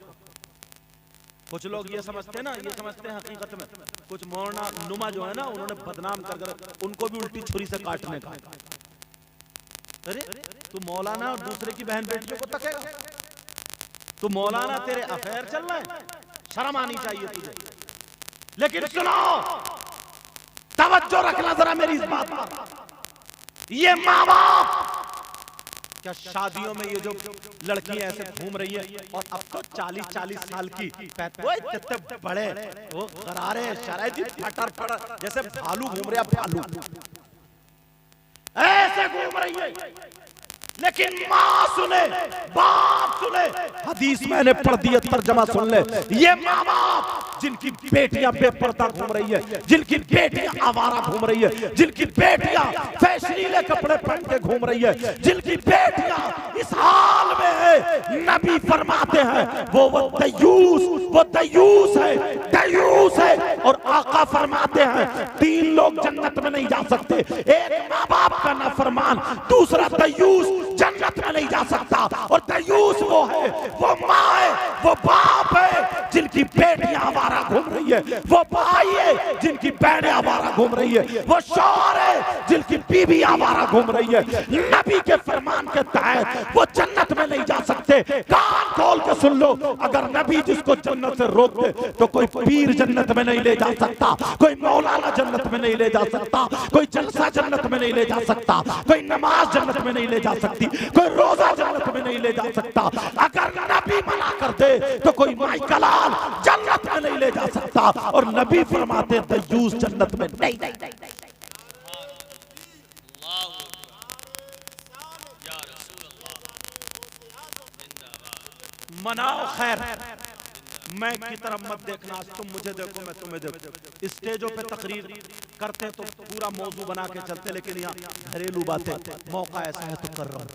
कुछ लोग ये समझते हैं ना, ये समझते हैं हकीकत में कुछ मौलाना नुमा जो है ना, उन्होंने बदनाम कर उनको भी उल्टी छुरी से काटने का। अरे तू मौलाना और दूसरे की बहन बेटियों को तकेगा, तू मौलाना, तेरे अफेयर चल रहे हैं, शर्म आनी चाहिए तुझे। लेकिन सुनो, तवज्जो रखना जरा मेरी इस बात पर, ये माँ बाप क्या शादियों में ये जो लड़कियां ऐसे घूम रही है, और अब तो 40-40 साल की, कितने बड़े वो गरारे शरायती फटर फटर जैसे भालू घूम रहे, भालू ऐसे घूम रही है। लेकिन माँ सुने, बाप सुने, हदीस मैंने पढ़ दी है, तर्जमा सुन ले, ये माँ बाप जिनकी बेटियां बेपर्दा घूम रही है, जिनकी बेटियां आवारा घूम रही है, जिनकी बेटियां फैशनीले कपड़े पहन के घूम रही है, जिनकी बेटियां इस हाल में है, नबी फरमाते हैं वो दयूस है, दयूस है। और आका फरमाते हैं 3 लोग जन्नत में नहीं जा सकते, एक माँ बाप का नाफरमान, दूसरा दयूस जन्नत में नहीं जा सकता। और दयूस वो है, वो माँ है, वो बाप है जिनकी बेटियां आवारा घूम रही है, वो भाई है जिनकी बहनें आवारा घूम रही है, वो शौहर है जिनकी बीवी आवारा घूम रही है। नबी के फरमान के तहत वो जन्नत में नहीं जा सकते। कान खोल के सुन लो, अगर नबी जिसको जन्नत से रोक दे तो कोई पीर जन्नत में नहीं ले जा सकता, कोई मौलाना जन्नत में नहीं ले जा सकता, कोई जलसा जन्नत में नहीं ले जा सकता, कोई नमाज जन्नत में नहीं ले जा सकती, कोई रोजा जन्नत में नहीं ले जा सकता। अगर नबी मना कर दे तो कोई माइकलाल जन्नत में नहीं ले जा सकता। और नबी फरमाते दयूस जन्नत में नहीं। मनाओ खैर, मैं की तरफ मत देखना, तुम मुझे देखो मैं तुम्हें देखो। स्टेजों पे तकरीर करते तो पूरा मौजू बना के चलते, लेकिन यहाँ घरेलू बातें, मौका ऐसा है तो कर रहा हूं।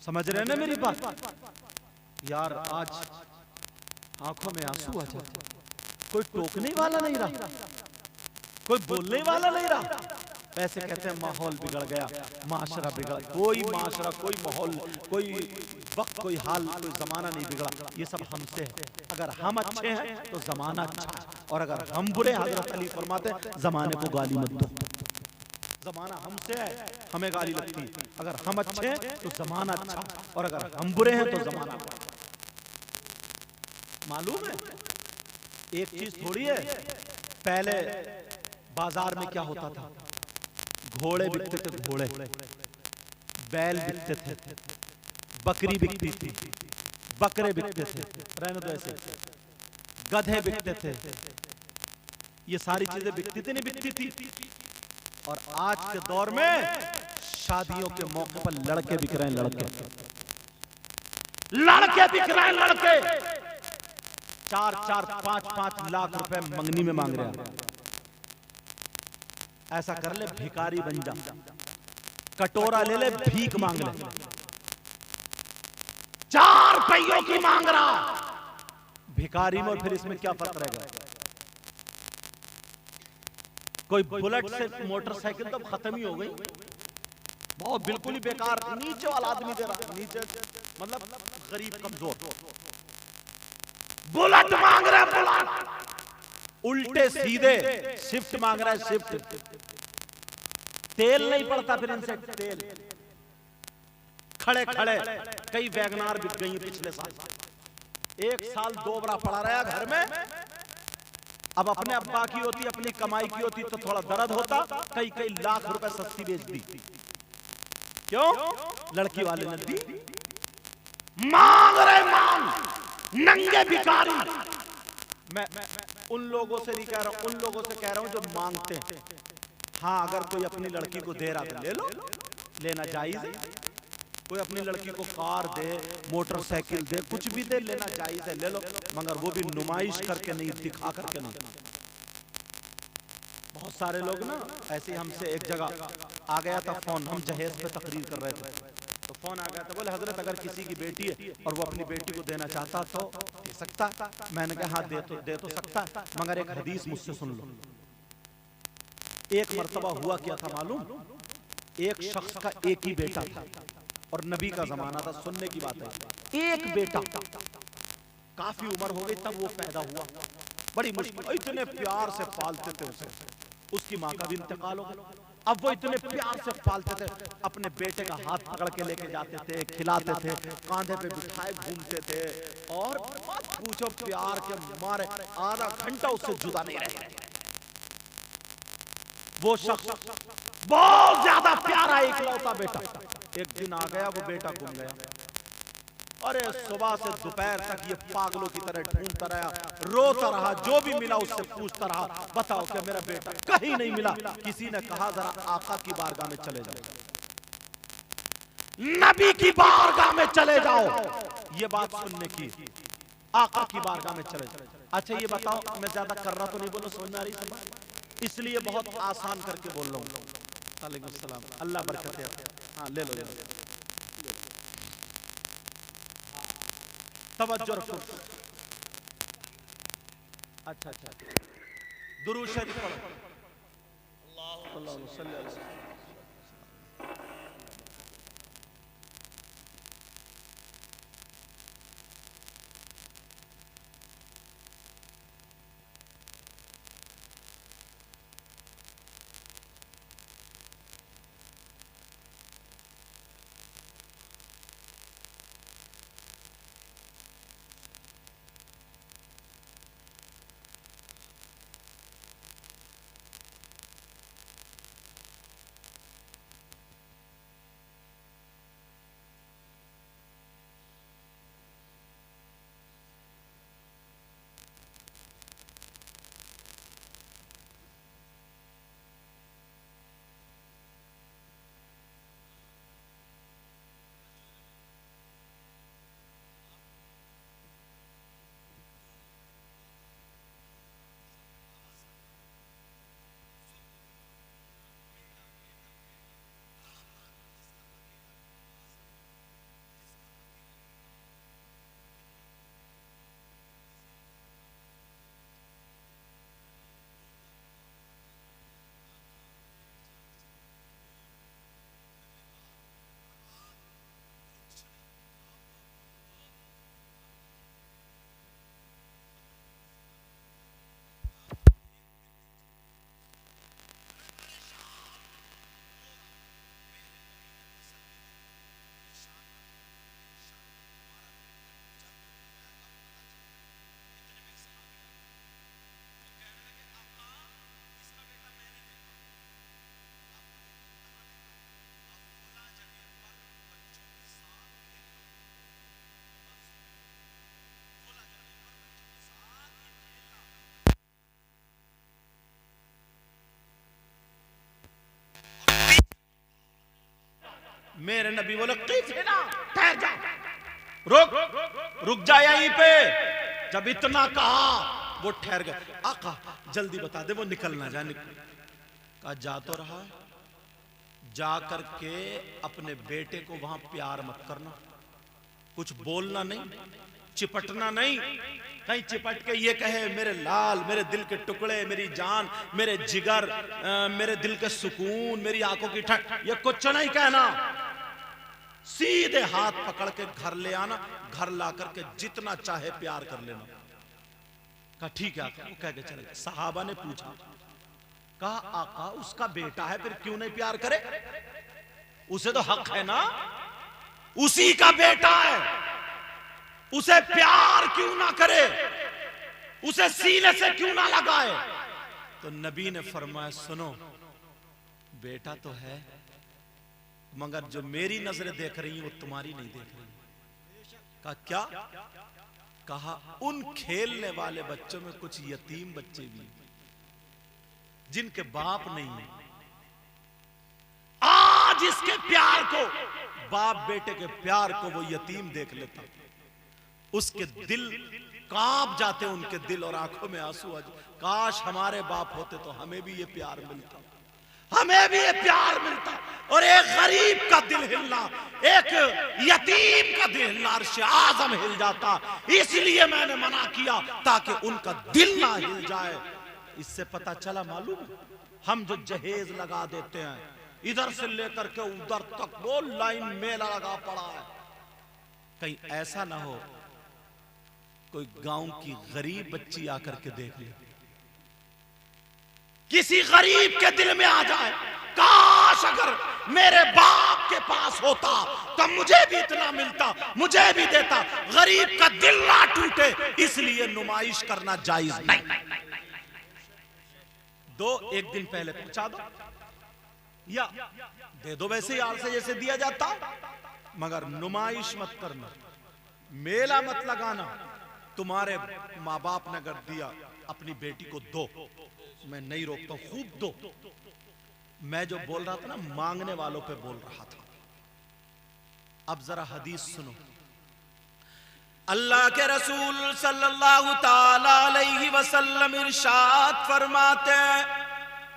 समझ रहे हैं ना मेरी बात? यार आज आंखों में आंसू आ जाते, कोई टोकने वाला नहीं रहा, कोई बोलने वाला नहीं रहा। ऐसे कहते हैं माहौल बिगड़ गया, माशरा बिगड़ा। कोई माशरा, कोई माहौल, कोई वक्त, कोई हाल, कोई जमाना नहीं बिगड़ा। ये सब हमसे है। अगर हम अच्छे हैं तो जमाना अच्छा है, और अगर हम बुरे, हजरत अली फरमाते हैं जमाने को गाली मत दो। जमाना हमसे है, हमें गाली लगती है। अगर हम अच्छे हैं तो जमाना अच्छा, और अगर हम बुरे हैं तो जमाना। मालूम है एक चीज थोड़ी है, पहले बाजार में क्या होता था, घोड़े बिकते थे, घोड़े, बैल बिकते थे, बकरी बिकती थी, बकरे बिकते थे, रहने दो ऐसे, गधे बिकते थे, ये सारी चीजें बिकती थी, नहीं बिकती थी। और आज के दौर में शादियों के मौके पर लड़के बिक रहे हैं, लड़के बिक रहे हैं, लड़के 4-4, 5-5 लाख रुपए मंगनी में मांग रहे हैं। ऐसा कर ले, भिखारी बन जा, कटोरा ले ले, भीख मांग ले, 4 पहियों की मांग रहा भिखारी में। और फिर इसमें क्या फर्क रहेगा? कोई बुलेट से मोटरसाइकिल तो खत्म ही हो गई, बहुत बिल्कुल ही बेकार। नीचे वाला आदमी दे रहा, नीचे मतलब गरीब कमजोर, बुलेट मांग रहा है, बुलेट उल्टे सीधे, शिफ्ट मांग रहा है, शिफ्ट। तेल नहीं पड़ता फिर इनसे, तेल खड़े खड़े कई वैगनार बिक गई पिछले साल, 1 साल 2 बरा पड़ा रहा घर में। अब अपने अब्बा की होती, अपनी कमाई की होती तो थोड़ा दर्द होता, कई कई लाख रुपए सस्ती बेच दी। क्यों? लड़की वाले ने दी। मांग रहे, मांग, नंगे भिखारी। मैं उन लोगों से नहीं कह रहा हूं, उन लोगों से कह रहा हूं जो मांगते हैं। हाँ, अगर कोई अपनी लड़की को दे रहा तो ले लो, लेना जायज है। कोई अपनी लड़की को कार दे, मोटरसाइकिल दे, कुछ भी दे, लेना जायज है, ले लो, मगर वो भी नुमाइश करके नहीं, दिखा करके नहीं। बहुत सारे लोग ना ऐसे, हमसे एक जगह आ गया था फोन, हम जहेज पे तकरीर कर रहे थे, तो फोन आ गया था, बोले हजरत अगर किसी की बेटी है और वो अपनी बेटी को देना चाहता तो दे सकता। मैंने कहा हाँ दे तो सकता, मगर एक हदीस मुझसे सुन लो। एक मर्तबा हुआ क्या था मालूम? एक शख्स का एक ही बेटा था और नबी का जमाना था, सुनने की बात है, एक बेटा, काफी उम्र हो गई तब वो पैदा हुआ, बड़ी मुश्किल, इतने प्यार से पालते थे उसे, उसकी माँ का भी इंतकाल हो गया। अब वो इतने प्यार से पालते थे, अपने बेटे का हाथ पकड़ के लेके जाते थे, खिलाते थे, कांधे पे बिठाए घूमते थे, और मत पूछो प्यार के मारे आधा घंटा उससे जुदा नहीं रहे। वो शख्स बहुत ज्यादा प्यारा इकलौता बेटा, एक दिन आ गया, वो बेटा गुम गया। अरे सुबह से दोपहर तक ये पागलों की तरह ढूंढता रहा, रोता रहा, जो भी मिला उससे पूछता रहा, बताओ क्या मेरा बेटा, कहीं नहीं मिला। किसी ने कहा जरा आका की बारगाह में चले जाओ, नबी की बारगाह में चले जाओ, ये बात सुनने की, आका की बारगाह में चले जाओ। अच्छा ये बताओ, मैं ज्यादा कर रहा तो नहीं, बोलो समझ में आ रही सब, इसलिए बहुत आसान करके बोल रहा हूँ। वालेकुम सलाम, अल्लाह बरकत है। हाँ ले लो, तवज्जो रखो। अच्छा, दुरूद शरीफ पढ़ो। अल्लाह सल्लल्लाहु अलैहि वसल्लम। मेरे नबी बोले ठहर जा, रुक जा यहीं पे। जब इतना कहा वो ठहर गए। आका जल्दी बता दे वो निकल ना जाए। कहा जा तो रहा, जा करके अपने बेटे को वहां प्यार मत करना, कुछ बोलना नहीं, चिपटना नहीं। कहीं चिपट के ये कहे मेरे लाल, मेरे दिल के टुकड़े, मेरी जान, मेरे जिगर, मेरे दिल के सुकून, मेरी आंखों की ठंड, ये कुछ नहीं कहना। सीधे हाथ पकड़ के घर ले आना, घर ला करके जितना चाहे प्यार कर लेना। कहा ठीक है आका, वो कह के चले। सहाबा ने पूछा, कहा आका उसका बेटा है फिर क्यों नहीं प्यार करे, उसे तो हक है ना, उसी का बेटा है। उसे प्यार क्यों ना करे, उसे सीने से क्यों ना लगाए। तो नबी ने फरमाया सुनो, बेटा तो है मगर जो मेरी नजरें देख रही वो तुम्हारी नहीं देख रही। कहा क्या? कहा उन खेलने वाले बच्चों में कुछ यतीम बच्चे भी जिनके बाप नहीं है। आज इसके प्यार को, बाप बेटे के प्यार को वो यतीम देख लेता, उसके दिल कांप जाते, उनके दिल और आंखों में आंसू आ जाते। काश हमारे बाप होते तो हमें भी ये प्यार मिलता, हमें भी ये प्यार मिलता। और एक गरीब का दिल हिलना, एक यतीम का दिल हिलना, अर्श आज़म हिल जाता। इसलिए मैंने मना किया ताकि उनका दिल ना हिल जाए। इससे पता चला, मालूम हम जो जहेज लगा देते हैं इधर से लेकर के उधर तक, वो लाइन मेला लगा पड़ा है, कहीं ऐसा ना हो कोई गांव की गरीब बच्ची आकर के देख ले, किसी गरीब के दिल में आ जाए, काश अगर मेरे बाप के पास होता तो मुझे भी इतना मिलता, मुझे भी देता। गरीब का दिल ना टूटे, इसलिए नुमाइश करना जायज नहीं। दो, एक दिन पहले पहुंचा दो या दे दो वैसे यार से जैसे दिया जाता, मगर नुमाइश मत करना, मेला मत लगाना। तुम्हारे माँ बाप ने अगर दिया, अपनी बेटी को दो, मैं नहीं रोकता, खूब दो। मैं जो बोल रहा था ना, मांगने वालों पे बोल रहा था। अब जरा हदीस सुनो। अल्लाह के रसूल सल्लल्लाहु ताला अलैहि वसल्लम इरशाद फरमाते,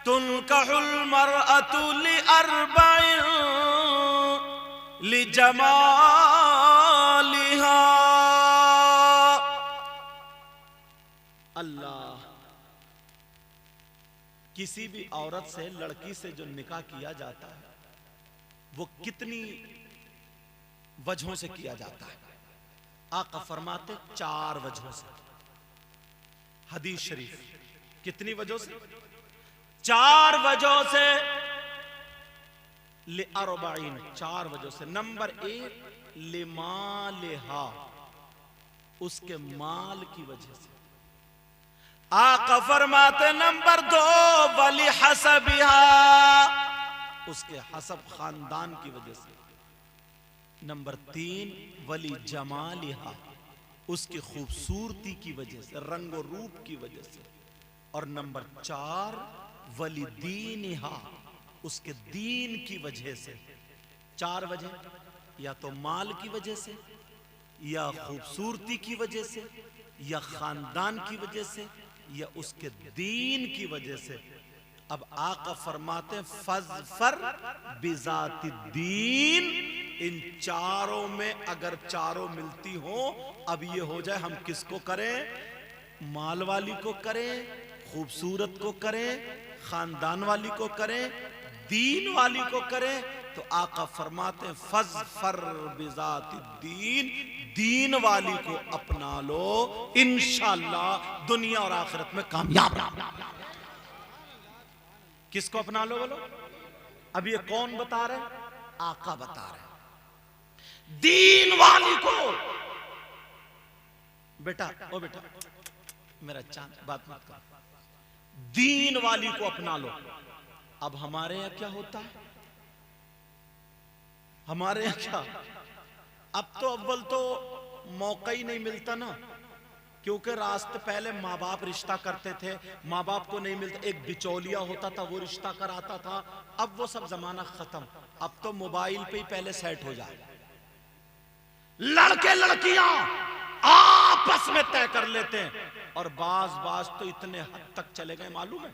तुनकहुल मरअतु लिअर्बइन लिजमालिहा। अल्लाह, किसी भी औरत से, लड़की से जो निकाह किया जाता है वो कितनी वजहों से किया जाता है। आका फरमाते 4 वजहों से। हदीस शरीफ, कितनी वजहों से? 4 वजहों से। ले अरबाइन, 4 वजहों से। नंबर 1 लिमालिहा, उसके माल की वजह से। आका फरमाते नंबर 2 वली हसबिहा, उसके हसब खानदान की वजह से। नंबर 3 वली जमालिहा, उसकी खूबसूरती की वजह से, रंग और रूप की वजह से। और नंबर 4 वली दीनिहा, उसके दीन की वजह से। 4 वजह, या तो माल की वजह से, या खूबसूरती की वजह से, या खानदान की वजह से, या उसके दीन की वजह से। अब आका फरमाते फज़फर बिज़ातिद्दीन, इन 4 में अगर 4 मिलती हो, अब ये हो जाए हम किसको करें? माल वाली को करें, खूबसूरत को करें, खानदान वाली को करें, दीन वाली को करें। तो आका फरमाते फज़फर बिज़ातिद्दीन, दीन वाली को अपना लो, इंशाअल्लाह दुनिया और आखिरत में कामयाब। किसको अपना लो बोलो? अब ये कौन बता रहे? आका बता रहे। दीन वाली को। बेटा, ओ बेटा मेरा चांद, बात मत कर। दीन वाली को अपना लो। अब हमारे यहां क्या होता है? हमारे यहां क्या, अब तो अव्वल तो मौका ही नहीं मिलता ना, क्योंकि रास्ते पहले माँ बाप रिश्ता करते थे, माँ बाप को नहीं मिलता, एक बिचौलिया होता था वो रिश्ता कराता था। अब वो सब जमाना खत्म, अब तो मोबाइल पे ही पहले सेट हो जाए। लड़के लड़कियां आपस में तय कर लेते हैं, और बाज तो इतने हद तक चले गए मालूम है।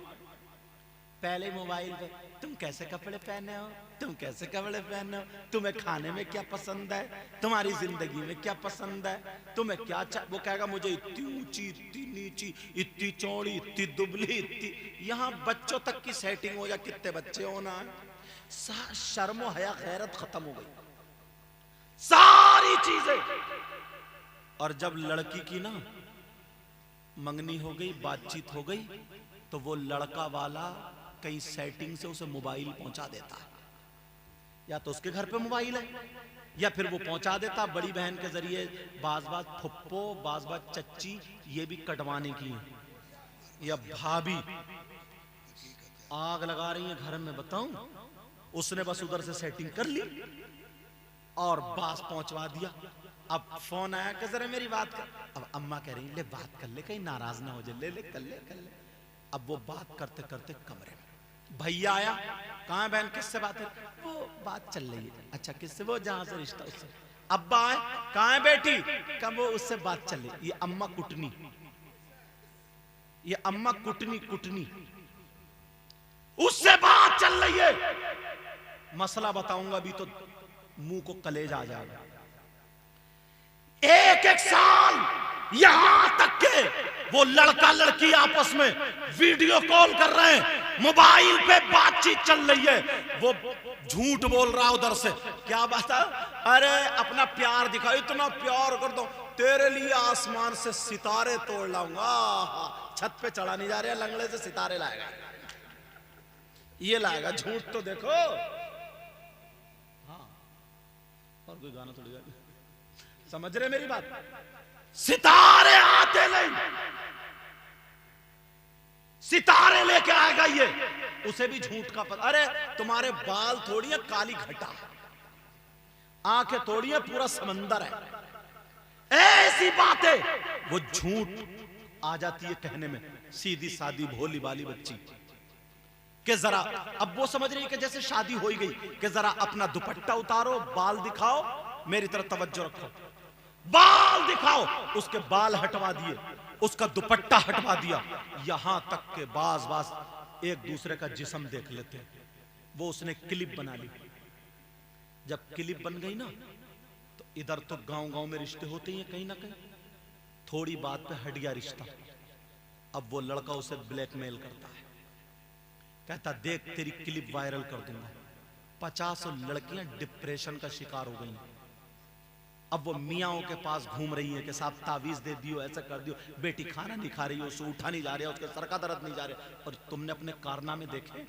पहले मोबाइल पे तुम कैसे कपड़े पहने हो, तुम कैसे कपड़े पहने हो, तुम्हें खाने में क्या पसंद है, तुम्हारी जिंदगी में क्या पसंद है, तुम्हें क्या वो कहेगा मुझे इतनी ऊंची, इतनी नीची, इतनी चौड़ी, इतनी दुबली, इतनी। यहां बच्चों तक की सेटिंग हो जाए, कितने बच्चे होना है। शर्म हया गैरत खत्म हो गई, सारी चीजें। और जब लड़की की ना मंगनी हो गई, बातचीत हो गई, तो वो लड़का वाला कई सेटिंग से उसे मोबाइल पहुंचा देता है। या तो उसके घर पे मोबाइल है, या फिर वो पहुंचा देता बड़ी बहन के जरिए, बाज बाज फुप्पो, बाज बाज चच्ची, ये भी कटवाने की है, या भाभी आग लगा रही है घर में, बताऊं, उसने बस उधर से सेटिंग कर ली और बास पहुंचवा दिया। अब फोन आया कि जरा मेरी बात कर, अब अम्मा कह रही ले बात कर ले, कहीं नाराज ना हो जाए, ले ले कर ले कर ले। अब वो बात करते करते कमरे में भैया आया, कहाँ है बहन, किससे बात है, वो बात चल रही है, अच्छा किससे, वो जहां से रिश्ता उससे। अब्बा आए, कहाँ है बेटी, कब, वो उससे बात चल रही। ये अम्मा कुटनी, ये अम्मा कुटनी कुटनी, उससे बात चल रही है। मसला बताऊंगा अभी तो मुंह को कलेजा आ जाएगा। एक एक साल यहां तक के वो लड़का लड़की आपस में वीडियो कॉल कर रहे हैं, मोबाइल पे बातचीत चल रही है, वो झूठ बोल रहा है उधर से, क्या बात है, अरे अपना प्यार दिखा, इतना प्यार कर दो, तेरे लिए आसमान से सितारे तोड़ लाऊंगा, छत पे चढ़ा नहीं जा रहा, लंगड़े से सितारे लाएगा, ये लाएगा, झूठ तो देखो। हाँ, और कोई गाना थोड़ी गा, समझ रहे मेरी बात, सितारे आते नहीं, सितारे लेके आएगा ये, उसे भी झूठ का पता। अरे तुम्हारे बाल थोड़ी है काली घटा, आंखें थोड़ी है पूरा समंदर है, ऐसी बातें वो झूठ आ जाती है कहने में, सीधी सादी भोली भाली बच्ची कि जरा, अब वो समझ रही है कि जैसे शादी हो ही गई, कि जरा अपना दुपट्टा उतारो, बाल दिखाओ, मेरी तरफ तवज्जो रखो, बाल दिखाओ, उसके बाल हटवा दिए, उसका दुपट्टा हटवा दिया, यहां तक के बाज बाज एक दूसरे का जिस्म देख लेते हैं। वो उसने क्लिप बना ली, जब क्लिप बन गई ना, तो इधर तो गांव गांव में रिश्ते होते ही हैं कहीं ना कहीं, थोड़ी बात पे हट गया रिश्ता। अब वो लड़का उसे ब्लैकमेल करता है, कहता देख तेरी क्लिप वायरल कर दूंगा। 50 लड़कियां डिप्रेशन का शिकार हो गई। अब वो मियाओं के पास घूम रही है कि साहब तावीज दे दियो, ऐसा कर दियो, बेटी खाना नहीं खा रही है, उसे उठा नहीं जा रहा, उसके सर का दर्द नहीं जा रहा। और तुमने अपने कारनामे देखे,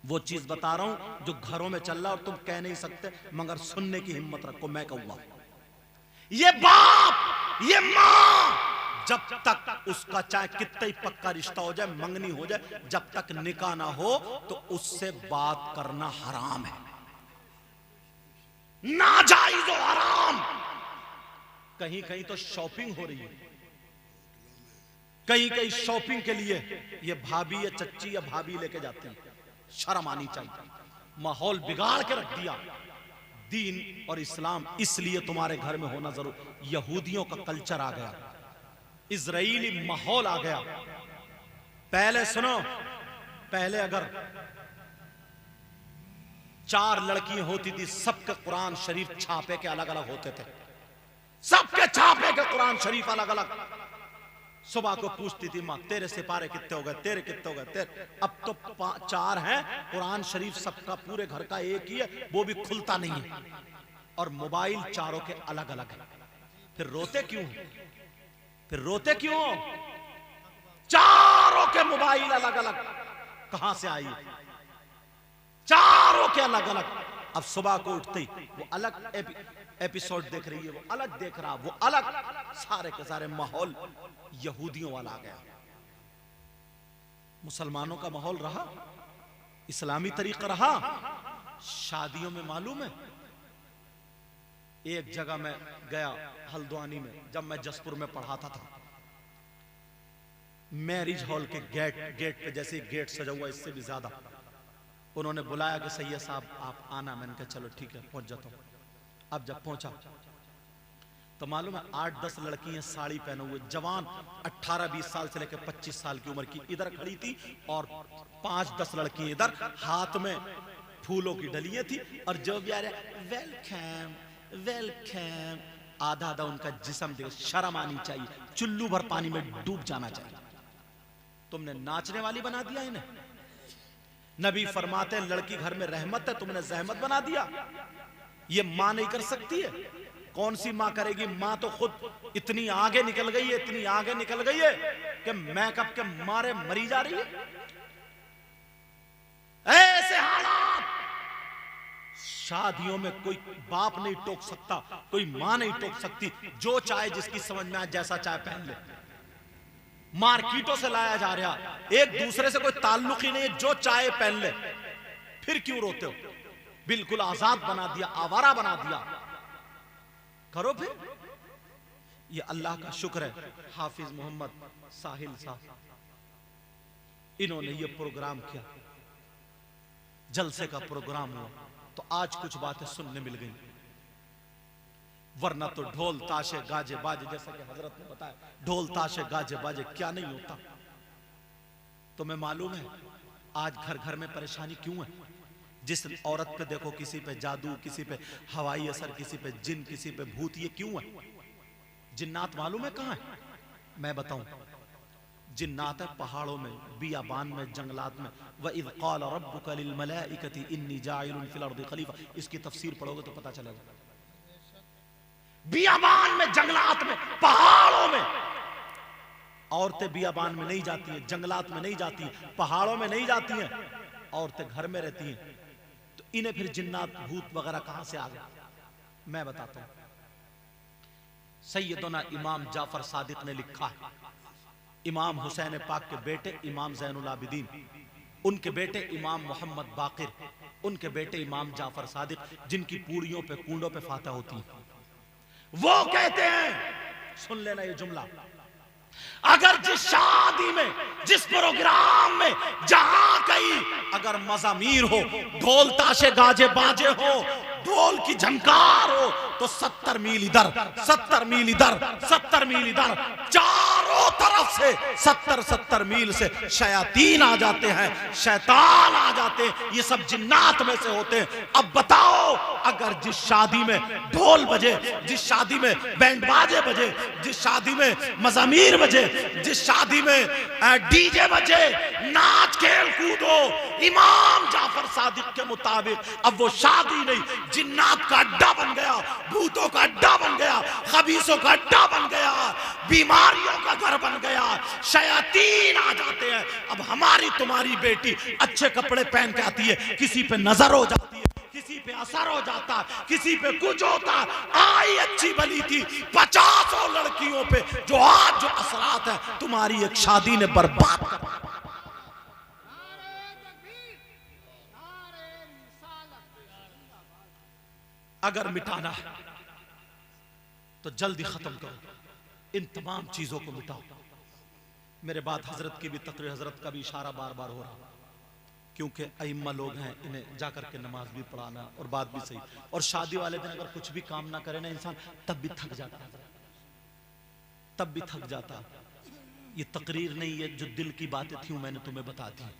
वो चीज बता रहा हूं जो घरों में चल रहा है और तुम कह नहीं सकते, मगर सुनने की हिम्मत रखो, मैं कहूंगा। ये बाप, ये मां, जब तक उसका चाहे कितना ही पक्का रिश्ता हो जाए, मंगनी हो जाए, जब तक निकाह ना हो तो उससे बात करना हराम है, नाजायज और हराम। कहीं कहीं तो शॉपिंग हो रही है, कहीं कहीं शॉपिंग के लिए ये भाभी या चच्ची या भाभी लेके जाते हैं, शर्म आनी चाहिए। माहौल बिगाड़ के रख दिया दीन और इस्लाम, इसलिए तुम्हारे घर में होना जरूर। यहूदियों का कल्चर आ गया, इजराइली माहौल आ गया। पहले सुनो, पहले अगर 4 लड़कियां होती थी, सबके कुरान शरीफ छापे के अलग अलग होते थे, सबके छापे के कुरान शरीफ अलग अलग। सुबह को पूछती थी मां तेरे सिपारे कितने हो गए, तेरे कितने हो गए, तेरे। अब तो 4 हैं, कुरान शरीफ सबका पूरे घर का एक ही है, वो भी खुलता नहीं है, और मोबाइल चारों के अलग अलग है। फिर रोते क्यों, फिर रोते क्यों? चारों के मोबाइल अलग अलग कहां से आई, चारों के अलग अलग। अब सुबह को उठते ही वो अलग एपिसोड देख रही है, वो अलग देख रहा, वो अलग, सारे के सारे माहौल यहूदियों वाला आ गया। मुसलमानों का माहौल रहा, इस्लामी तरीका रहा। शादियों में मालूम है, एक जगह मैं गया हल्द्वानी में, जब मैं जसपुर में पढ़ाता था, मैरिज हॉल के गेट पे, जैसे गेट सजा हुआ इससे भी ज्यादा, उन्होंने बुलाया कि सैयद साहब आप आना। मैंने कहा चलो ठीक है, पहुंच जाता हूं। अब जब पहुंचा तो मालूम है 8-10 लड़कियां साड़ी पहने हुए, जवान, 18-20 साल से लेकर 25 साल की उम्र की, इधर खड़ी थी, और 5-10 लड़कियां इधर, हाथ में फूलों की डलियां थी, और जो भी आ रहा वेलकम वेलकम, आधा आधा उनका जिस्म देख, शर्म आनी चाहिए, चुल्लू भर पानी में डूब जाना चाहिए। तुमने नाचने वाली बना दिया इन्हें। नबी फरमाते हैं लड़की घर में रहमत है, तुमने जहमत बना दिया। ये मां नहीं कर सकती है, कौन सी मां करेगी? मां तो खुद इतनी आगे निकल गई है, इतनी आगे निकल गई है कि मेकअप के मारे मरी जा रही है। ऐसे हालात शादियों में कोई बाप नहीं टोक सकता, कोई मां नहीं टोक सकती, जो चाहे जिसकी समझ में आए जैसा चाहे पहन ले। मार्केटों से लाया जा रहा, एक दूसरे से कोई ताल्लुक ही नहीं, जो चाहे पहन ले। फिर क्यों रोते हो? बिल्कुल आजाद बना दिया, आवारा बना दिया। करो फिर। ये अल्लाह का शुक्र है, हाफिज मोहम्मद साहिल साहब इन्होंने ये प्रोग्राम किया, जलसे का प्रोग्राम हुआ, तो आज कुछ बातें सुनने मिल गई। वरना तो ढोल ताशे गाजे बाजे, जैसा कि हजरत ने बताया, ढोल ताशे गाजे बाजे क्या नहीं होता। तुम्हें मालूम है आज घर घर में परेशानी क्यों है? जिस औरत पे देखो, किसी पे जादू, किसी पे हवाई असर, किसी पे जिन, किसी पे भूत, ये क्यों है? जिन्नात मालूम है कहां है? मैं बताऊं, जिन्नात है पहाड़ों में, बियाबान में, जंगलात में। व इज़ क़ाल रब्बुका लिल मलाइकति इन्नी जाइलुन फिल अर्दि खलीफा, इसकी तफसीर पढ़ोगे तो पता चलेगा। बियाबान में, जंगलात में, पहाड़ों में। औरतें बियाबान में नहीं जाती हैं, जंगलात में नहीं जाती हैं, पहाड़ों में नहीं जाती हैं, औरतें घर में रहती हैं। तो इन्हें फिर जिन्नात भूत वगैरह कहां से आ गए? मैं बताता हूं। सैयदना इमाम जाफर सादिक ने लिखा है, इमाम हुसैन पाक के बेटे इमाम ज़ैनुल आबिदीन, उनके बेटे इमाम मोहम्मद बाकिर, उनके बेटे इमाम जाफर सादिक, जिनकी पूड़ियों पे, कूंडों पे फातह होती है, वो कहते हैं, सुन लेना ये जुमला, अगर जिस शादी में, जिस प्रोग्राम में, जहां कहीं अगर मज़ामीर हो, ढोल ताशे गाजे बाजे हो, ढोल की झंकार हो, तो 70 मील इधर, 70 मील इधर, 70 मील इधर, चारों तरफ से 70 मील से शयातीन आ जाते हैं, शैतान आ जाते हैं। ये सब जिन्नात में से होते हैं। अब बताओ, अगर जिस शादी में ढोल बजे, जिस शादी में बैंड बाजे बजे, जिस शादी में मज़ामीर बजे, जिस शादी में डीजे बजे, नाच खेल कूदो, इमाम जाफर सादिक के मुताबिक अब वो शादी नहीं, जिन्नात का अड्डा बन गया, भूतों का अड्डा बन गया, खबीसों का अड्डा बन गया, बीमारियों का घर बन गया, शयातीन आ जाते हैं। अब हमारी तुम्हारी बेटी अच्छे कपड़े पहन के आती है, किसी पे नजर हो जाती है, किसी पे असर हो जाता, किसी पे कुछ होता। आई अच्छी भली थी 50 लड़कियों पे, जो आज जो असरात है तुम्हारी एक शादी ने बर्बाद कर दिया। अगर मिटाना है तो जल्दी खत्म करो, इन तमाम चीजों को मिटाओ। मेरे बाद हजरत की भी तकरीर, हजरत का भी इशारा बार बार हो रहा, क्योंकि अइम्मा लोग हैं, इन्हें जाकर के नमाज भी पढ़ाना और बात भी सही। और शादी वाले दिन अगर कुछ भी काम ना करे ना इंसान, तब भी थक जाता, तब भी थक जाता। ये तकरीर नहीं है, जो दिल की बातें थी मैंने तुम्हें बता दी।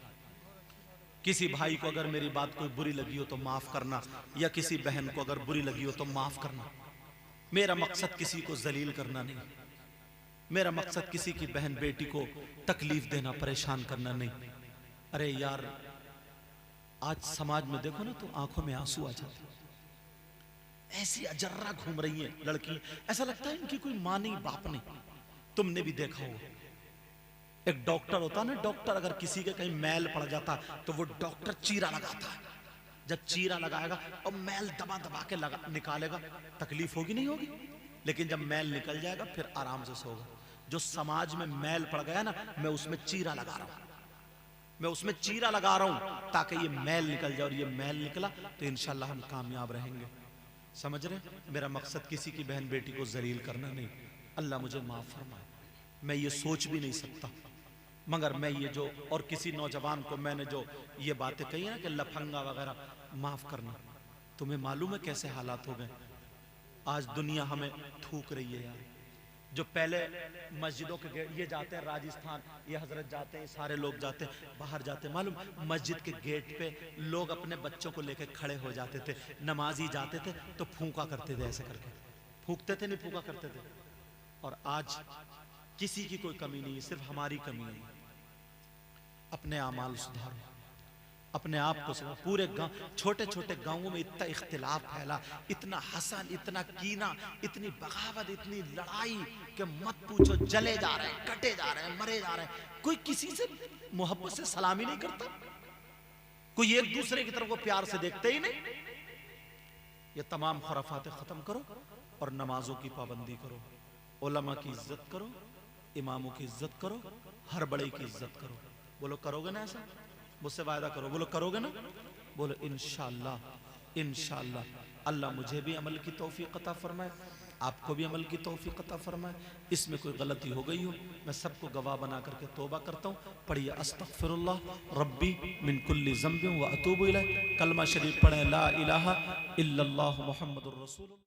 किसी भाई को अगर मेरी बात कोई बुरी लगी हो तो माफ करना, या किसी बहन को अगर बुरी लगी हो तो माफ करना। मेरा मकसद किसी को जलील करना नहीं, मेरा मकसद किसी की बहन बेटी को तकलीफ देना, परेशान करना नहीं। अरे यार, आज समाज में देखो ना तो आंखों में आंसू आ जाते, ऐसी अजर्रा घूम रही है लड़की, ऐसा लगता है इनकी कोई मां नहीं, बाप नहीं। तुमने भी देखा होगा, एक डॉक्टर होता है ना, डॉक्टर अगर किसी के कहीं मैल पड़ जाता तो वो डॉक्टर चीरा लगाता है। जब चीरा लगाएगा और मैल दबा दबा के निकालेगा, तकलीफ होगी नहीं होगी? लेकिन जब मैल निकल जाएगा फिर आराम से सोगा। जो समाज में मैल पड़ गया ना, मैं उसमें चीरा लगा रहा हूं, मैं उसमें चीरा लगा रहा हूं ताकि ये मैल निकल जाए। और ये मैल निकला तो इंशाल्लाह हम कामयाब रहेंगे। समझ रहे? मेरा मकसद किसी की बहन बेटी को जलील करना नहीं। अल्लाह मुझे माफ फरमाए, मैं ये सोच भी नहीं सकता, मगर मैं ये जो, और किसी नौजवान को मैंने जो ये बातें कही है ना कि लफंगा वगैरह, माफ करना। तुम्हें मालूम है कैसे हालात हो गए? आज दुनिया हमें थूक रही है यार। जो पहले मस्जिदों के गेट, ये जाते हैं राजस्थान, ये हजरत जाते हैं, सारे लोग जाते हैं, बाहर जाते हैं, मालूम मस्जिद के गेट पे लोग अपने बच्चों को लेकर खड़े हो जाते थे, नमाजी जाते थे तो फूंका करते थे, ऐसे करके फूंकते थे, नहीं फूंका करते थे। और आज किसी की कोई कमी नहीं है, सिर्फ हमारी कमी है। अपने आमाल सुधारो, अपने आप को सुधारो। पूरे गांव, छोटे छोटे गांवों में इतना इख्तिलाफ फैला, इतना हसन, इतना कीना, इतनी बगावत, इतनी लड़ाई कि मत पूछो। जले जा रहे हैं, कटे जा रहे हैं, मरे जा रहे हैं। कोई किसी से मोहब्बत से सलामी नहीं करता, कोई एक दूसरे की तरफ को प्यार से देखते ही नहीं। ये तमाम खुराफातें ख़त्म करो और नमाजों की पाबंदी करो, उलमा की इज्जत करो, इमामों की इज्जत करो, हर बड़े की इज्जत करो। बोलो करोगे ना ऐसा? मुझसे वायदा करो, बोलो करोगे ना? बोलो इंशाअल्लाह, इंशाअल्लाह। अल्लाह मुझे भी अमल की तौफीक अता फरमाए, आपको भी अमल की तौफीक अता फरमाए। इसमें कोई गलती हो गई हो, मैं सबको गवाह बना करके तौबा करता हूँ। पढ़िए अस्तगफिरुल्लाह रब्बी मिन कुल्ली ज़ंबिन व अतूबु इलैह। कलमा शरीफ पढ़ें, ला इलाहा इल्लल्लाह मुहम्मदुर रसूलुल्लाह।